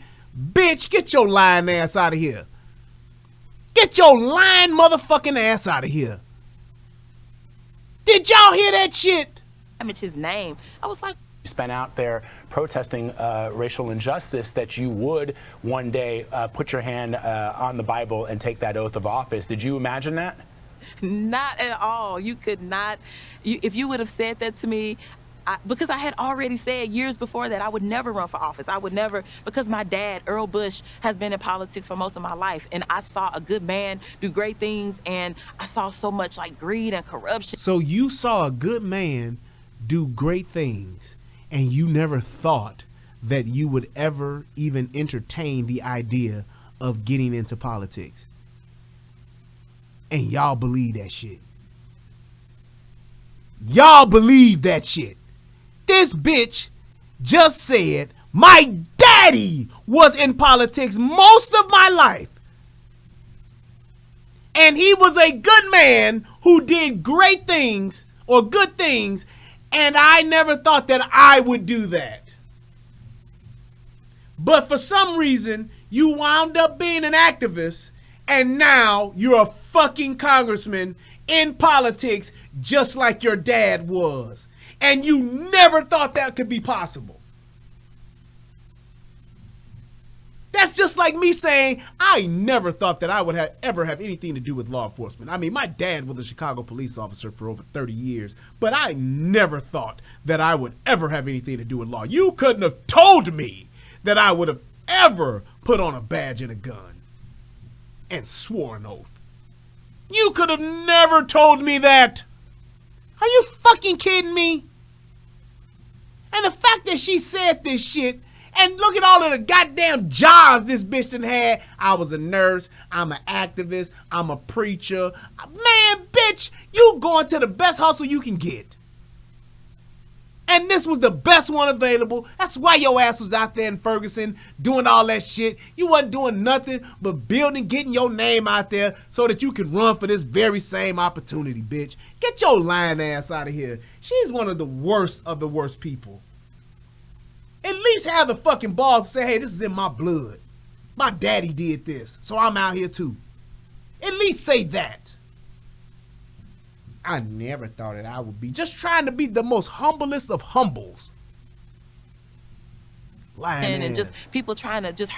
Bitch, get your lying ass out of here. Get your lying motherfucking ass out of here. Did y'all hear that shit? Damage his name. I was like, You spent out there protesting racial injustice that you would one day put your hand on the Bible and take that oath of office. Did you imagine that? not at all. You could not. If you would have said that to me, because I had already said years before that I would never run for office. I would never, because my dad, Earl Bush, has been in politics for most of my life. And I saw a good man do great things. And I saw so much like greed and corruption. So you saw a good man do great things, and you never thought that you would ever even entertain the idea of getting into politics. And y'all believe that shit. Y'all believe that shit. This bitch just said my daddy was in politics most of my life. And he was a good man who did great things or good things. And I never thought that I would do that. But for some reason, you wound up being an activist, and now you're a fucking congressman in politics just like your dad was. And you never thought that could be possible. That's just like me saying, I never thought that I would ever have anything to do with law enforcement. I mean, my dad was a Chicago police officer for over 30 years, but I never thought that I would ever have anything to do with law. You couldn't have told me that I would have ever put on a badge and a gun and swore an oath. You could have never told me that. Are you fucking kidding me? And the fact that she said this shit, and look at all of the goddamn jobs this bitch done had. I was a nurse. I'm an activist. I'm a preacher. Man, bitch, you going to the best hustle you can get. And this was the best one available. That's why your ass was out there in Ferguson doing all that shit. You wasn't doing nothing but building, getting your name out there so that you can run for this very same opportunity, bitch. Get your lying ass out of here. She's one of the worst people. At least have the fucking balls to say, hey, this is in my blood. My daddy did this, so I'm out here too. At least say that. I never thought that I would be just trying to be the most humblest of humbles. Lying and just people trying to just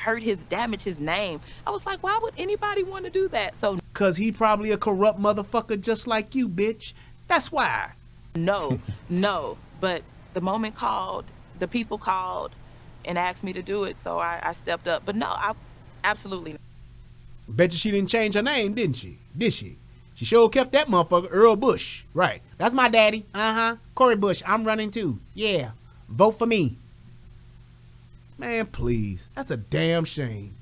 damage his name. I was like, why would anybody want to do that? So, cause he probably a corrupt motherfucker just like you, bitch. That's why. No. But the moment called, the people called and asked me to do it, so I stepped up. But no, I absolutely not. Bet you she didn't change her name, didn't she? Did she? She sure kept that motherfucker, Earl Bush. Right. That's my daddy. Cori Bush. I'm running too. Yeah. Vote for me. Man, please. That's a damn shame.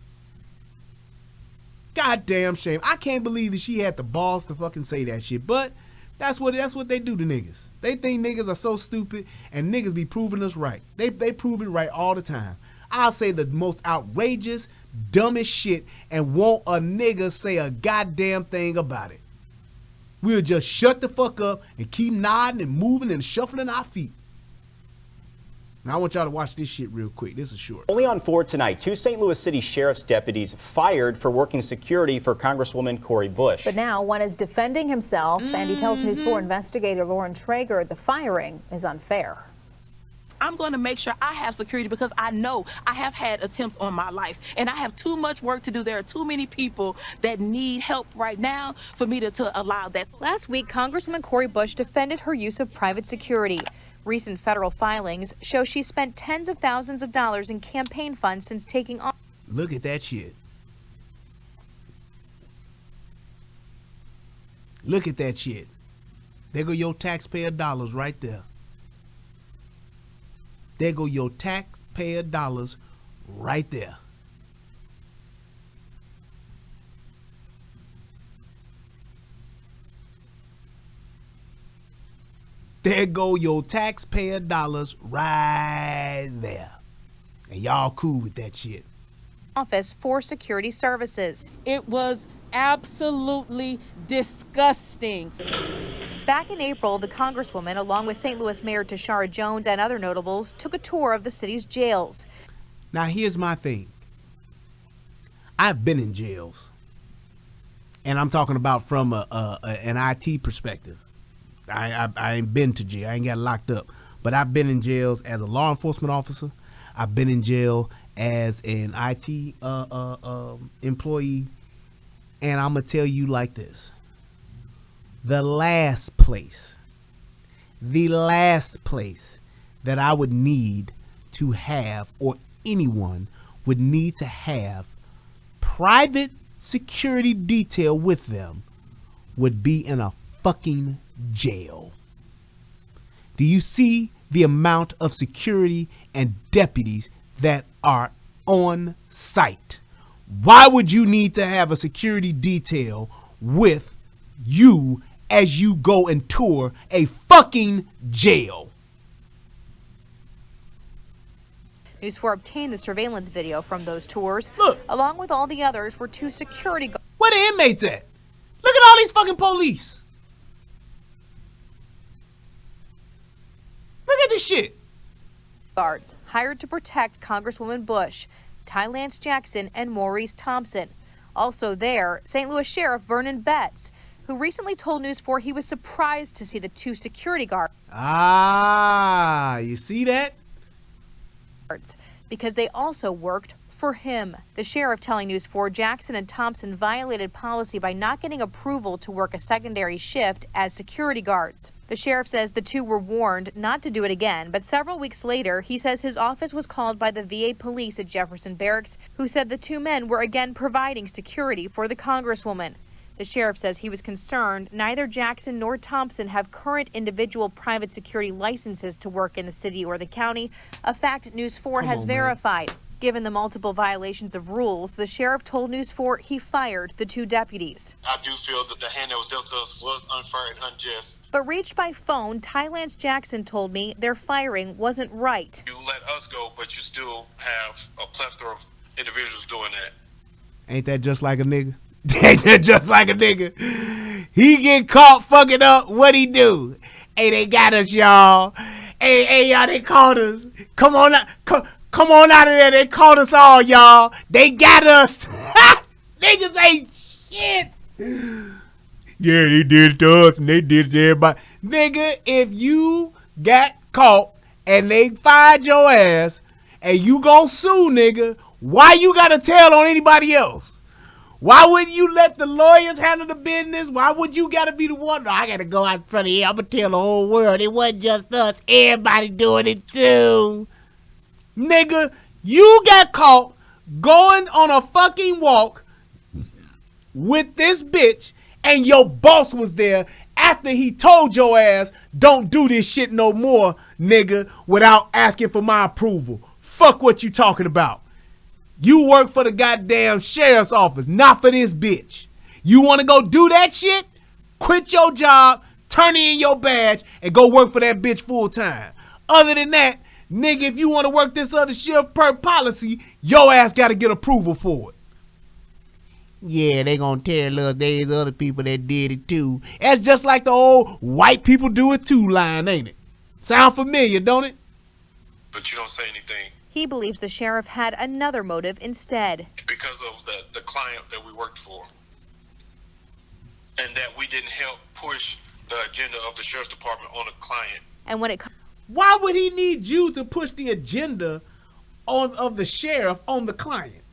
Goddamn shame. I can't believe that she had the balls to fucking say that shit. But that's what they do to niggas. They think niggas are so stupid, and niggas be proving us right. They prove it right all the time. I'll say the most outrageous, dumbest shit, and won't a nigga say a goddamn thing about it. We'll just shut the fuck up and keep nodding and moving and shuffling our feet. Now I want y'all to watch this shit real quick. This is short. Only on 4 tonight, 2 St. Louis City Sheriff's deputies fired for working security for Congresswoman Cori Bush. But now one is defending himself, and he tells News 4 investigator Lauren Traeger the firing is unfair. I'm going to make sure I have security because I know I have had attempts on my life and I have too much work to do. There are too many people that need help right now for me to allow that. Last week, Congresswoman Cori Bush defended her use of private security. Recent federal filings show she spent tens of thousands of dollars in campaign funds since taking on. Look at that shit. Look at that shit. There go your taxpayer dollars right there. There go your taxpayer dollars right there. there go your taxpayer dollars right there. And y'all cool with that shit. Office for Security Services. It was absolutely disgusting. Back in April, the Congresswoman, along with St. Louis Mayor Tashara Jones and other notables, took a tour of the city's jails. Now, here's my thing. I've been in jails. And I'm talking about from an IT perspective. I ain't been to jail. I ain't got locked up. But I've been in jails as a law enforcement officer. I've been in jail as an IT employee. And I'm going to tell you like this. The last place that I would need to have, or anyone would need to have, private security detail with them would be in a fucking jail. Do you see the amount of security and deputies that are on site? Why would you need to have a security detail with you as you go and tour a fucking jail? News 4 obtained the surveillance video from those tours. Look. Along with all the others were 2 security guards. Where the inmates at? Look at all these fucking police. Look at this shit. Guards hired to protect Congresswoman Bush, Ty Lance Jackson, and Maurice Thompson. Also there, St. Louis Sheriff Vernon Betts, who recently told News 4 he was surprised to see the 2 security guards. You see that? Because they also worked for him. The sheriff telling News 4 Jackson and Thompson violated policy by not getting approval to work a secondary shift as security guards. The sheriff says the 2 were warned not to do it again, but several weeks later, he says his office was called by the VA police at Jefferson Barracks, who said the 2 men were again providing security for the Congresswoman. The sheriff says he was concerned neither Jackson nor Thompson have current individual private security licenses to work in the city or the county, a fact News 4 has verified. Given the multiple violations of rules, the sheriff told News 4 he fired the 2 deputies. I do feel that the hand that was dealt to us was unfair and unjust. But reached by phone, Ty Lance Jackson told me their firing wasn't right. You let us go, but you still have a plethora of individuals doing that. Ain't that just like a nigga? Ain't that just like a nigga? He get caught fucking up. What he do? Hey, they got us, y'all. Hey, y'all, they caught us. Come on out. Come on out of there. They caught us all, y'all. They got us. Niggas ain't shit. Yeah, they did it to us and they did it to everybody. Nigga, if you got caught and they fired your ass and you gon' sue, nigga, why you gotta tell on anybody else? Why wouldn't you let the lawyers handle the business? Why would you gotta be the one? No, I gotta go out in front of here. I'm gonna tell the whole world. It wasn't just us. Everybody doing it too. Nigga, you got caught going on a fucking walk with this bitch and your boss was there after he told your ass, don't do this shit no more, nigga, without asking for my approval. Fuck what you talking about. You work for the goddamn sheriff's office, not for this bitch. You want to go do that shit? Quit your job, turn in your badge, and go work for that bitch full time. Other than that, nigga, if you want to work this other sheriff per policy, your ass got to get approval for it. Yeah, they gonna tell us there's other people that did it too. That's just like the old white people do it too line, ain't it? Sound familiar, don't it? But you don't say anything. He believes the sheriff had another motive instead. Because of the client that we worked for. And that we didn't help push the agenda of the sheriff's department on a client. And when it Why would he need you to push the agenda of the sheriff on the client?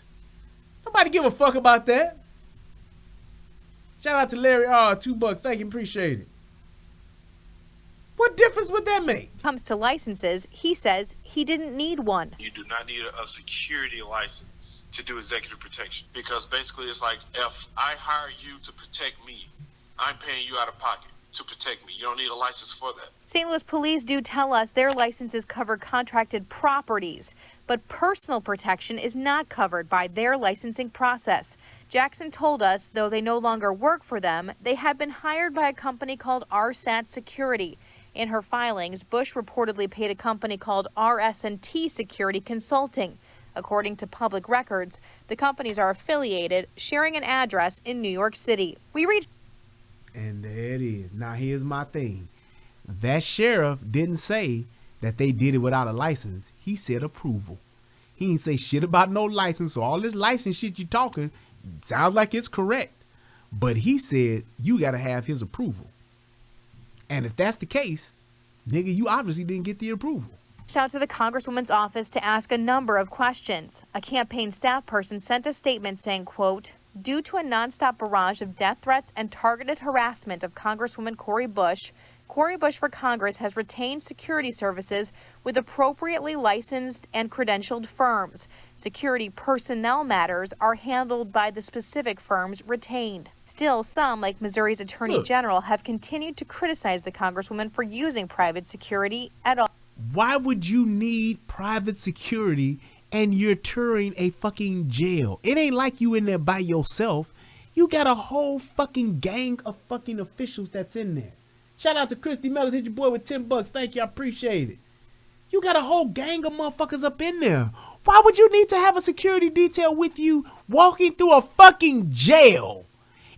Nobody give a fuck about that. Shout out to Larry R. $2. Thank you, appreciate it. What difference would that make? comes to licenses, he says he didn't need one. You do not need a security license to do executive protection. Because basically it's like, if I hire you to protect me, I'm paying you out of pocket to protect me. You don't need a license for that. St. Louis police do tell us their licenses cover contracted properties, but personal protection is not covered by their licensing process. Jackson told us, though they no longer work for them, they had been hired by a company called RSAT Security. In her filings, Bush reportedly paid a company called RS&T Security Consulting. According to public records, the companies are affiliated, sharing an address in New York City. We reached. And there it is. Now here's my thing. That sheriff didn't say that they did it without a license. He said approval. He didn't say shit about no license. So all this license shit you talking sounds like it's correct. But he said you got to have his approval. And if that's the case, nigga, you obviously didn't get the approval. Out to the Congresswoman's office to ask a number of questions. A campaign staff person sent a statement saying, quote, due to a nonstop barrage of death threats and targeted harassment of Congresswoman Cori Bush for Congress has retained security services with appropriately licensed and credentialed firms. Security personnel matters are handled by the specific firms retained. Still, some, like Missouri's Attorney General, have continued to criticize the Congresswoman for using private security at all. Why would you need private security and you're touring a fucking jail? It ain't like you in there by yourself. You got a whole fucking gang of fucking officials that's in there. Shout out to Christy Mellors, hit your boy with $10. Thank you, I appreciate it. You got a whole gang of motherfuckers up in there. Why would you need to have a security detail with you walking through a fucking jail?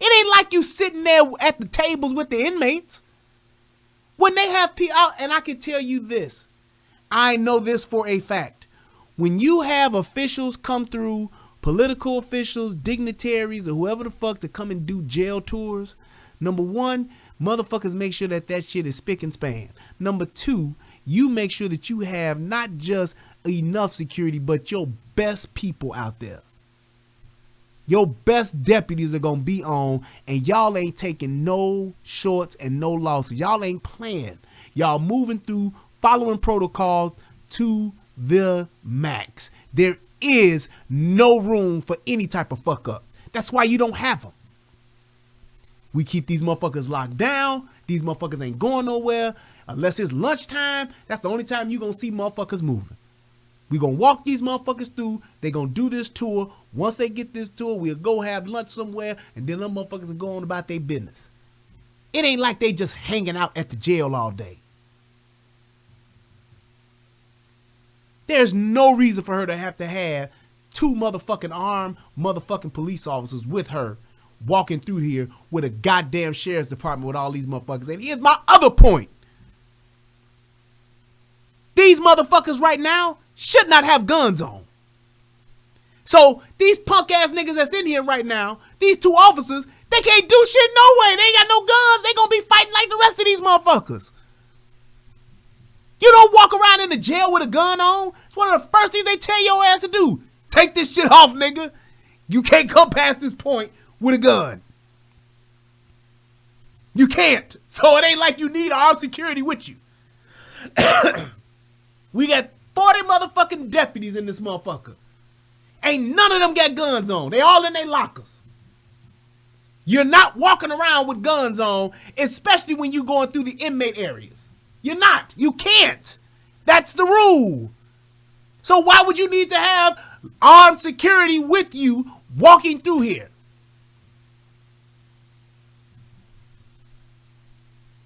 It ain't like you sitting there at the tables with the inmates. When they have people out, and I can tell you this, I know this for a fact. When you have officials come through, political officials, dignitaries, or whoever the fuck to come and do jail tours, number one, motherfuckers make sure that that shit is spick and span. Number two, you make sure that you have not just enough security, but your best people out there. Your best deputies are going to be on, and y'all ain't taking no shorts and no losses. Y'all ain't playing. Y'all moving through, following protocols to the max. There is no room for any type of fuck up. That's why you don't have them. We keep these motherfuckers locked down. These motherfuckers ain't going nowhere. Unless it's lunchtime, that's the only time you going to see motherfuckers moving. We going to walk these motherfuckers through. They going to do this tour. Once they get this tour, we'll go have lunch somewhere, and then them motherfuckers will go on about their business. It ain't like they just hanging out at the jail all day. There's no reason for her to have two motherfucking armed motherfucking police officers with her walking through here with a goddamn sheriff's department with all these motherfuckers. And here's my other point. These motherfuckers right now should not have guns on. So these punk ass niggas that's in here right now, these two officers, they can't do shit no way. They ain't got no guns. They gonna be fighting like the rest of these motherfuckers. You don't walk around in the jail with a gun on. It's one of the first things they tell your ass to do. Take this shit off, nigga. You can't come past this point with a gun. You can't. So it ain't like you need armed security with you. We got 40 motherfucking deputies in this motherfucker. Ain't none of them got guns on. They all in their lockers. You're not walking around with guns on, especially when you're going through the inmate areas. You're not. You can't. That's the rule. So why would you need to have armed security with you walking through here?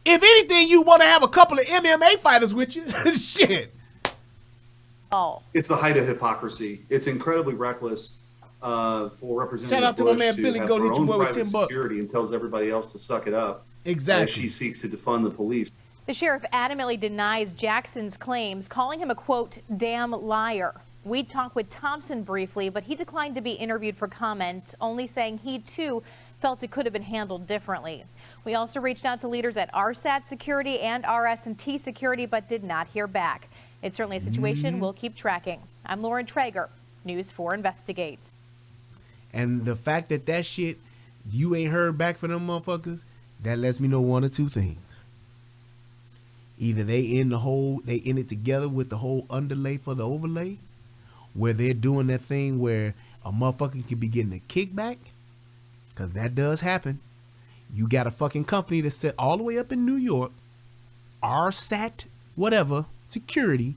If anything, you want to have a couple of MMA fighters with you. Shit. Oh. It's the height of hypocrisy. It's incredibly reckless for Representative Shout out to my Bush man to Billy have Goat, her hit you own boy with private $10. security and tells everybody else to suck it up. Exactly. As she seeks to defund the police. The sheriff adamantly denies Jackson's claims, calling him a, quote, damn liar. We talked with Thompson briefly, but he declined to be interviewed for comment, only saying he, too, felt it could have been handled differently. We also reached out to leaders at RSAT Security and RS&T Security, but did not hear back. It's certainly a situation we'll keep tracking. I'm Lauren Traeger, News 4 Investigates. And the fact that that shit, you ain't heard back from them motherfuckers, that lets me know one or two things. Either they in it together with the whole underlay for the overlay, where they're doing that thing where a motherfucker can be getting a kickback, because that does happen. You got a fucking company that's set all the way up in New York, RSAT, whatever, security,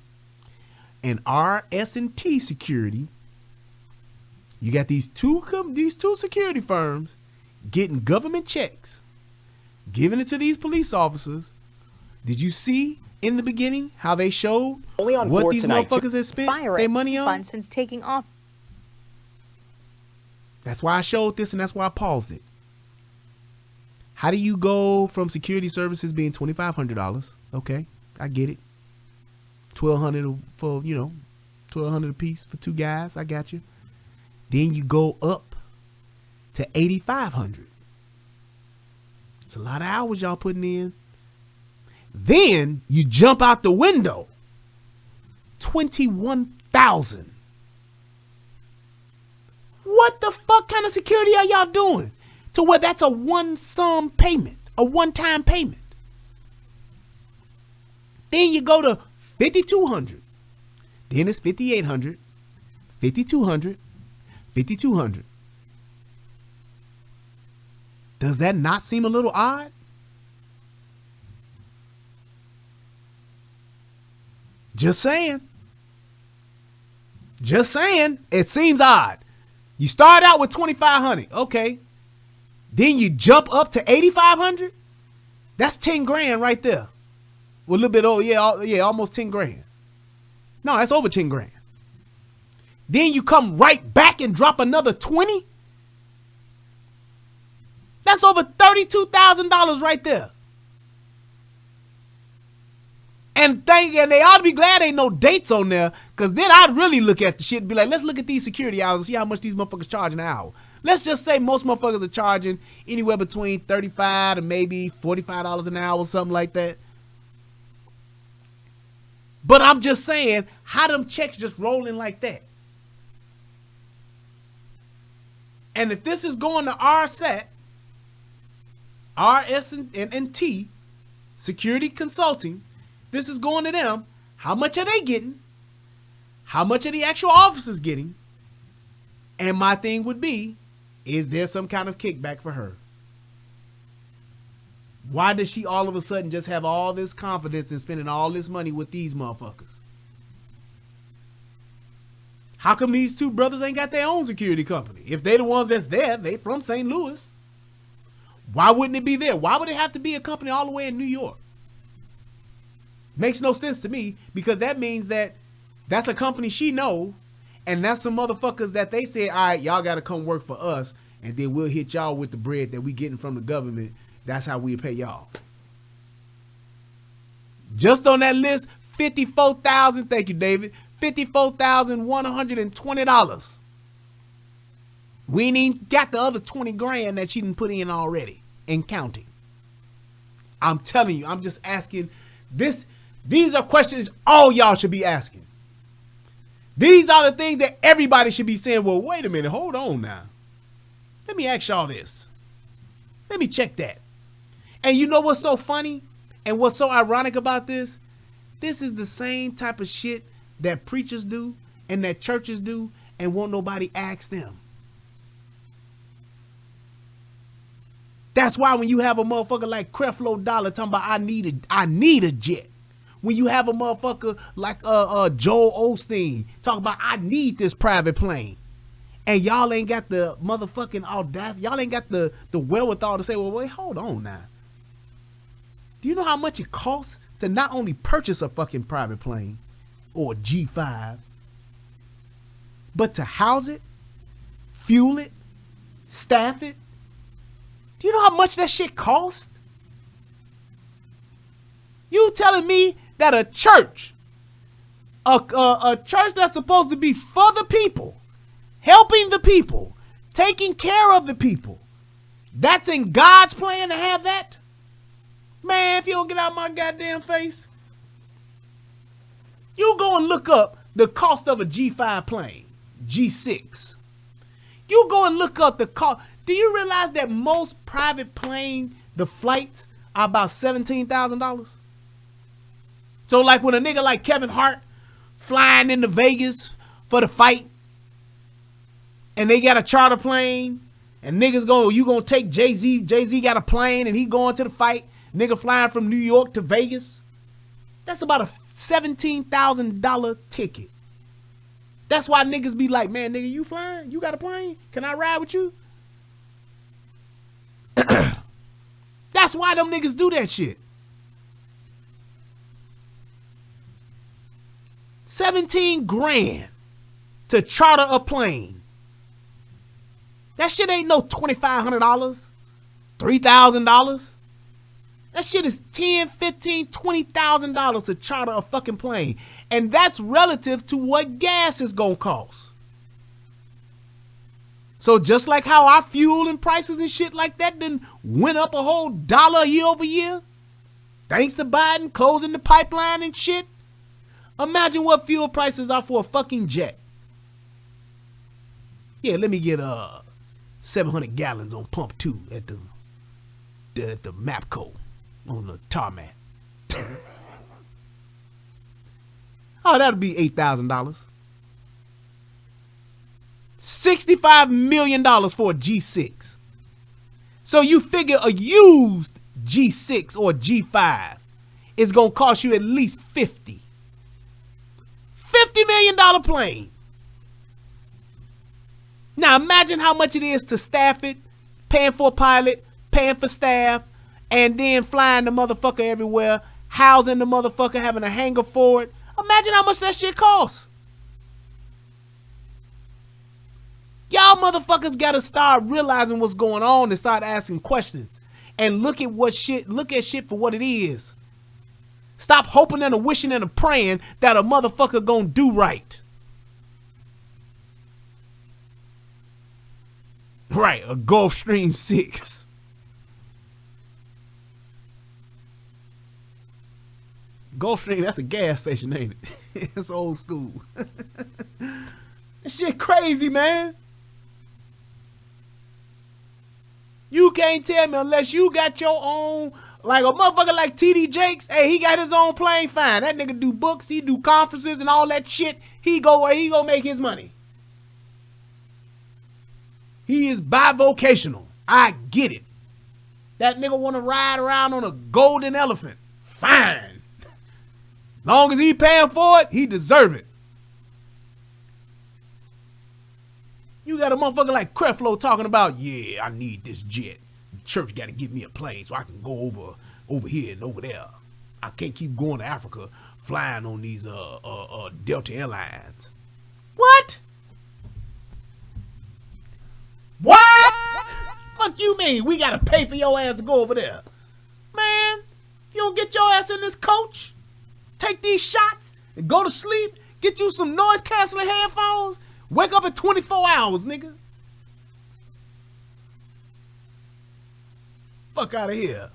and RS&T security. You got these two security firms getting government checks, giving it to these police officers, Did you see in the beginning how they showed Only on what board these tonight. motherfuckers have spent their money on? Fund since taking off. That's why I showed this and that's why I paused it. How do you go from security services being $2,500? Okay, I get it. $1,200 for, $1,200 a piece for two guys. I got you. Then you go up to $8,500. It's a lot of hours y'all putting in. Then you jump out the window. $21,000. What the fuck kind of security are y'all doing? To where that's a one-sum payment, a one-time payment. Then you go to $5,200. Then it's $5,800, $5,200, $5,200. Does that not seem a little odd? Just saying. Just saying. It seems odd. You start out with $2,500. Okay. Then you jump up to $8,500. That's 10 grand right there. Well, a little bit over, yeah, almost 10 grand. No, that's over 10 grand. Then you come right back and drop another 20. That's over $32,000 right there. And they ought to be glad ain't no dates on there, because then I'd really look at the shit and be like, let's look at these security hours and see how much these motherfuckers charge an hour. Let's just say most motherfuckers are charging anywhere between $35 to maybe $45 an hour, something like that. But I'm just saying, how them checks just rolling like that? And if this is going to RS&T, Security Consulting, this is going to them. How much are they getting? How much are the actual officers getting? And my thing would be, is there some kind of kickback for her? Why does she all of a sudden just have all this confidence in spending all this money with these motherfuckers? How come these two brothers ain't got their own security company? If they the ones that's there, they from St. Louis. Why wouldn't it be there? Why would it have to be a company all the way in New York? Makes no sense to me, because that means that that's a company she know, and that's some motherfuckers that they say, all right, y'all got to come work for us, and then we'll hit y'all with the bread that we getting from the government. That's how we pay y'all. Just on that list, $54,000. Thank you, David. $54,120. We ain't even got the other 20 grand that she done put in already and counting. I'm telling you, I'm just asking this. These are questions all y'all should be asking. These are the things that everybody should be saying, well, wait a minute, hold on now. Let me ask y'all this. Let me check that. And you know what's so funny and what's so ironic about this? This is the same type of shit that preachers do and that churches do, and won't nobody ask them. That's why when you have a motherfucker like Creflo Dollar talking about I need a jet. When you have a motherfucker like Joel Osteen talking about I need this private plane, and y'all ain't got the motherfucking audacity, y'all ain't got the wherewithal to say, well, wait, hold on now. Do you know how much it costs to not only purchase a fucking private plane or a G5, but to house it, fuel it, staff it? Do you know how much that shit costs? You telling me that a church that's supposed to be for the people, helping the people, taking care of the people, that's in God's plan to have that? Man, if you don't get out of my goddamn face, you go and look up the cost of a G5 plane, G6. You go and look up the cost. Do you realize that most private plane, the flights are about $17,000? So like when a nigga like Kevin Hart flying into Vegas for the fight, and they got a charter plane, and niggas go, you gonna take Jay-Z? Jay-Z got a plane and he going to the fight. Nigga flying from New York to Vegas. That's about a $17,000 ticket. That's why niggas be like, man, nigga, you flying? You got a plane? Can I ride with you? That's why them niggas do that shit. $17 grand to charter a plane. That shit ain't no $2,500, $3,000. That shit is $10,000, $15,000, $20,000 to charter a fucking plane. And that's relative to what gas is gonna cost. So just like how our fuel and prices and shit like that then went up a whole $1 year over year, thanks to Biden closing the pipeline and shit, imagine what fuel prices are for a fucking jet. Yeah, let me get 700 gallons on pump 2 at the MAPCO on the tarmac. Oh, that'll be $8,000. $65 million for a G6. So you figure a used G6 or G5 is going to cost you at least $50 million plane. Now imagine how much it is to staff it, paying for a pilot, paying for staff, and then flying the motherfucker everywhere, housing the motherfucker, having a hangar for it. Imagine how much that shit costs. Y'all motherfuckers gotta start realizing what's going on and start asking questions. And look at shit for what it is. Stop hoping and a wishing and a praying that a motherfucker gonna do right. Right, a Gulfstream 6. Gulfstream, that's a gas station, ain't it? It's old school. That shit crazy, man. You can't tell me unless you got your own, like a motherfucker like TD Jakes. Hey, he got his own plane, fine. That nigga do books, he do conferences and all that shit. He go where he gonna make his money. He is bivocational. I get it. That nigga want to ride around on a golden elephant. Fine. Long as he paying for it, he deserve it. You got a motherfucker like Creflo talking about, yeah, I need this jet. The church got to give me a plane so I can go over here and over there. I can't keep going to Africa flying on these Delta Airlines. What? What? Fuck you mean? We got to pay for your ass to go over there. Man, if you don't get your ass in this coach, take these shots and go to sleep, get you some noise canceling headphones, wake up in 24 hours, nigga. Fuck out of here.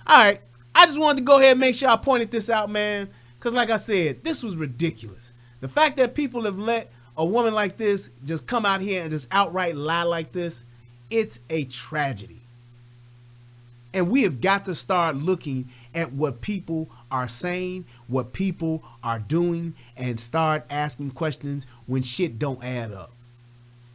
All right, I just wanted to go ahead and make sure I pointed this out, man, because like I said, this was ridiculous. The fact that people have let a woman like this just come out here and just outright lie like this, it's a tragedy. And we have got to start looking at what people are saying, what people are doing, and start asking questions when shit don't add up.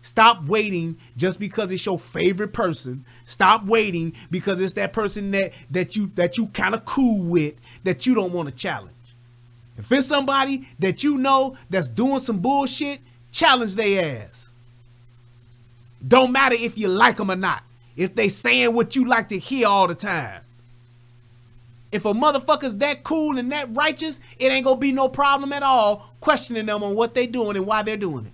Stop waiting just because it's your favorite person. Stop waiting because it's that person that you kind of cool with that you don't want to challenge. If it's somebody that you know that's doing some bullshit, challenge their ass. Don't matter if you like them or not. If they saying what you like to hear all the time. If a motherfucker's that cool and that righteous, it ain't gonna be no problem at all questioning them on what they doing and why they're doing it.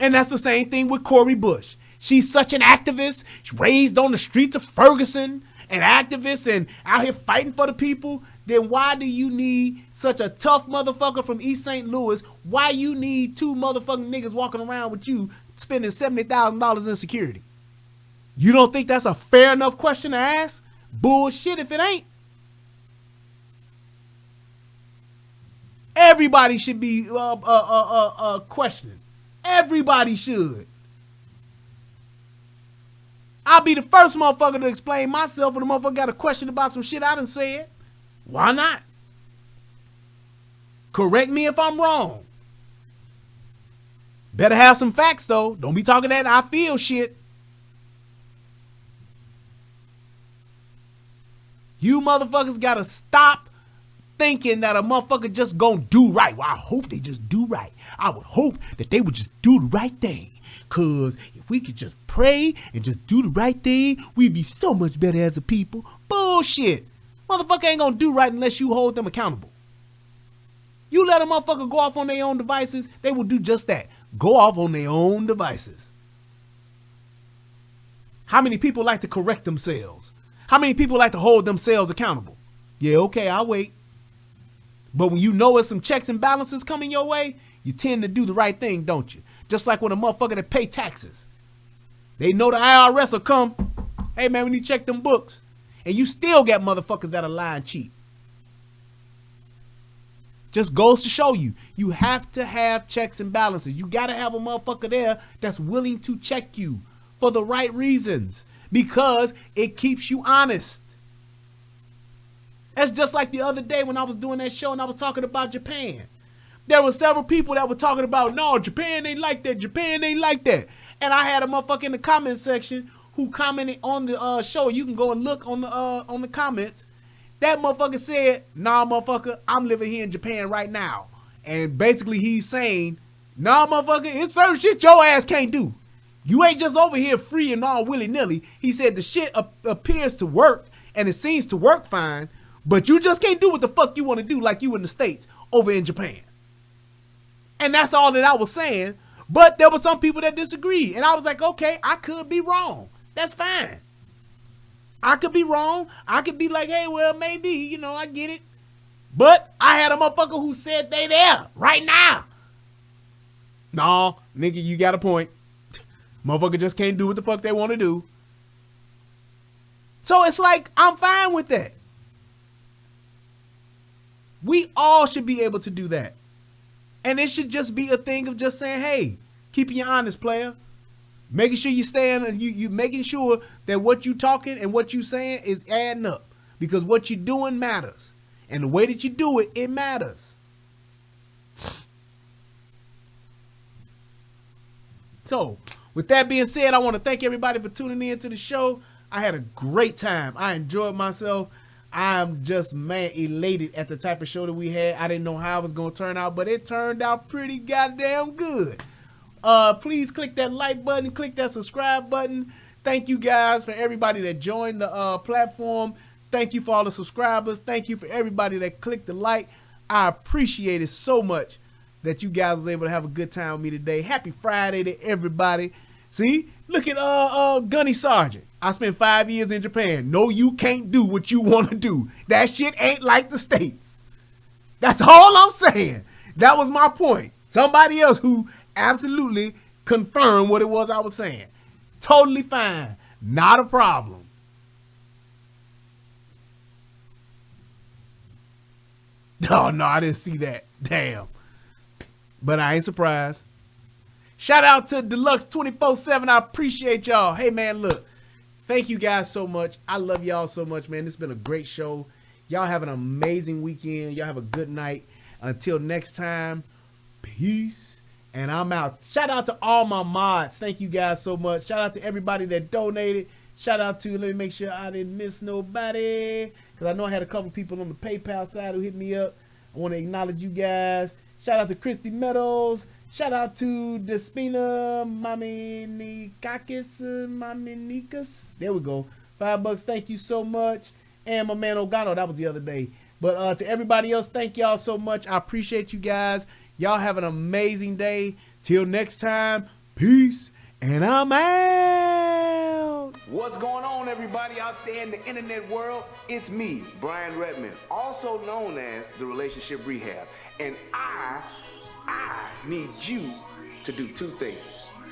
And that's the same thing with Cori Bush. She's such an activist. She's raised on the streets of Ferguson, an activist and out here fighting for the people. Then why do you need such a tough motherfucker from East St. Louis? Why you need two motherfucking niggas walking around with you spending $70,000 in security? You don't think that's a fair enough question to ask? Bullshit if it ain't. Everybody should be questioned. Everybody should. I'll be the first motherfucker to explain myself when the motherfucker got a question about some shit I done said. Why not? Correct me if I'm wrong. Better have some facts though. Don't be talking that I feel shit. You motherfuckers gotta stop thinking that a motherfucker just gonna do right. Well, I hope they just do right. I would hope that they would just do the right thing. Cause if we could just pray and just do the right thing, we'd be so much better as a people. Bullshit. Motherfucker ain't gonna do right unless you hold them accountable. You let a motherfucker go off on their own devices, they will do just that. Go off on their own devices. How many people like to correct themselves? How many people like to hold themselves accountable? Yeah, okay, I'll wait. But when you know it's some checks and balances coming your way, you tend to do the right thing, don't you? Just like when a motherfucker that pay taxes. They know the IRS will come. Hey, man, we need to check them books. And you still got motherfuckers that are lie and cheat. Just goes to show you, you have to have checks and balances. You got to have a motherfucker there that's willing to check you for the right reasons because it keeps you honest. That's just like the other day when I was doing that show and I was talking about Japan. There were several people that were talking about, no, Japan ain't like that. Japan ain't like that. And I had a motherfucker in the comment section who commented on the show. You can go and look on the comments. That motherfucker said, nah, motherfucker, I'm living here in Japan right now. And basically he's saying, nah, motherfucker, it's certain shit your ass can't do. You ain't just over here free and all willy-nilly. He said the shit appears to work and it seems to work fine, but you just can't do what the fuck you want to do like you in the States over in Japan. And that's all that I was saying. But there were some people that disagreed. And I was like, okay, I could be wrong. That's fine. I could be wrong. I could be like, hey, well, maybe, you know, I get it. But I had a motherfucker who said they there right now. No, nigga, you got a point. Motherfucker just can't do what the fuck they want to do. So it's like, I'm fine with that. We all should be able to do that. And it should just be a thing of just saying, hey, keeping you honest, player. Making sure you stand and you making sure that what you talking and what you saying is adding up. Because what you're doing matters. And the way that you do it, it matters. So, with that being said, I want to thank everybody for tuning in to the show. I had a great time. I enjoyed myself. I'm just, man, elated at the type of show that we had. I didn't know how it was going to turn out, but it turned out pretty goddamn good. Please click that like button, click that subscribe button. Thank you guys for everybody that joined the platform. Thank you for all the subscribers. Thank you for everybody that clicked the like. I appreciate it so much that you guys was able to have a good time with me today. Happy Friday to everybody. See, look at Gunny Sergeant. I spent 5 years in Japan. No, you can't do what you want to do. That shit ain't like the States. That's all I'm saying. That was my point. Somebody else who absolutely confirmed what it was I was saying. Totally fine. Not a problem. Oh, no, I didn't see that. Damn. But I ain't surprised. Shout out to Deluxe 24/7. I appreciate y'all. Hey, man, look. Thank you guys so much. I love y'all so much, man. This has been a great show. Y'all have an amazing weekend. Y'all have a good night. Until next time, peace. And I'm out. Shout out to all my mods. Thank you guys so much. Shout out to everybody that donated. Shout out to, let me make sure I didn't miss nobody, because I know I had a couple people on the PayPal side who hit me up. I want to acknowledge you guys. Shout out to Christy Meadows. Shout out to Despina Maminikas. There we go. $5. Thank you so much. And my man Ogano, that was the other day. But to everybody else, thank y'all so much. I appreciate you guys. Y'all have an amazing day. Till next time, peace, and I'm out. What's going on, everybody out there in the internet world? It's me, Brian Redmond, also known as the Relationship Rehab. And I need you to do two things.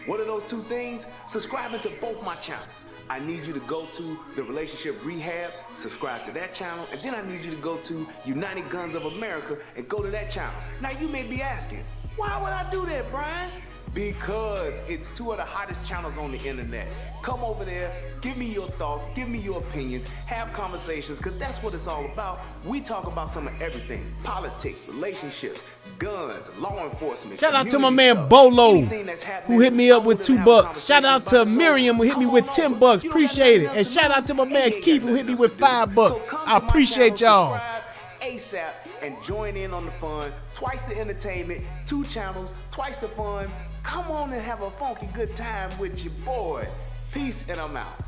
What are those two things? Subscribing to both my channels. I need you to go to the Relationship Rehab, subscribe to that channel, and then I need you to go to United Guns of America and go to that channel. Now you may be asking, why would I do that, Brian? Because it's two of the hottest channels on the internet. Come over there, give me your thoughts, give me your opinions, have conversations, because that's what it's all about. We talk about some of everything. Politics, relationships, guns, law enforcement. Shout out to my man Bolo, who hit me up with $2. Shout out to Miriam, who hit me with $10. Appreciate it. And shout out to my man Keith, who hit me with $5. I appreciate y'all. ASAP and join in on the fun. Twice the entertainment, 2 channels, twice the fun. Come on and have a funky good time with your boy. Peace, and I'm out.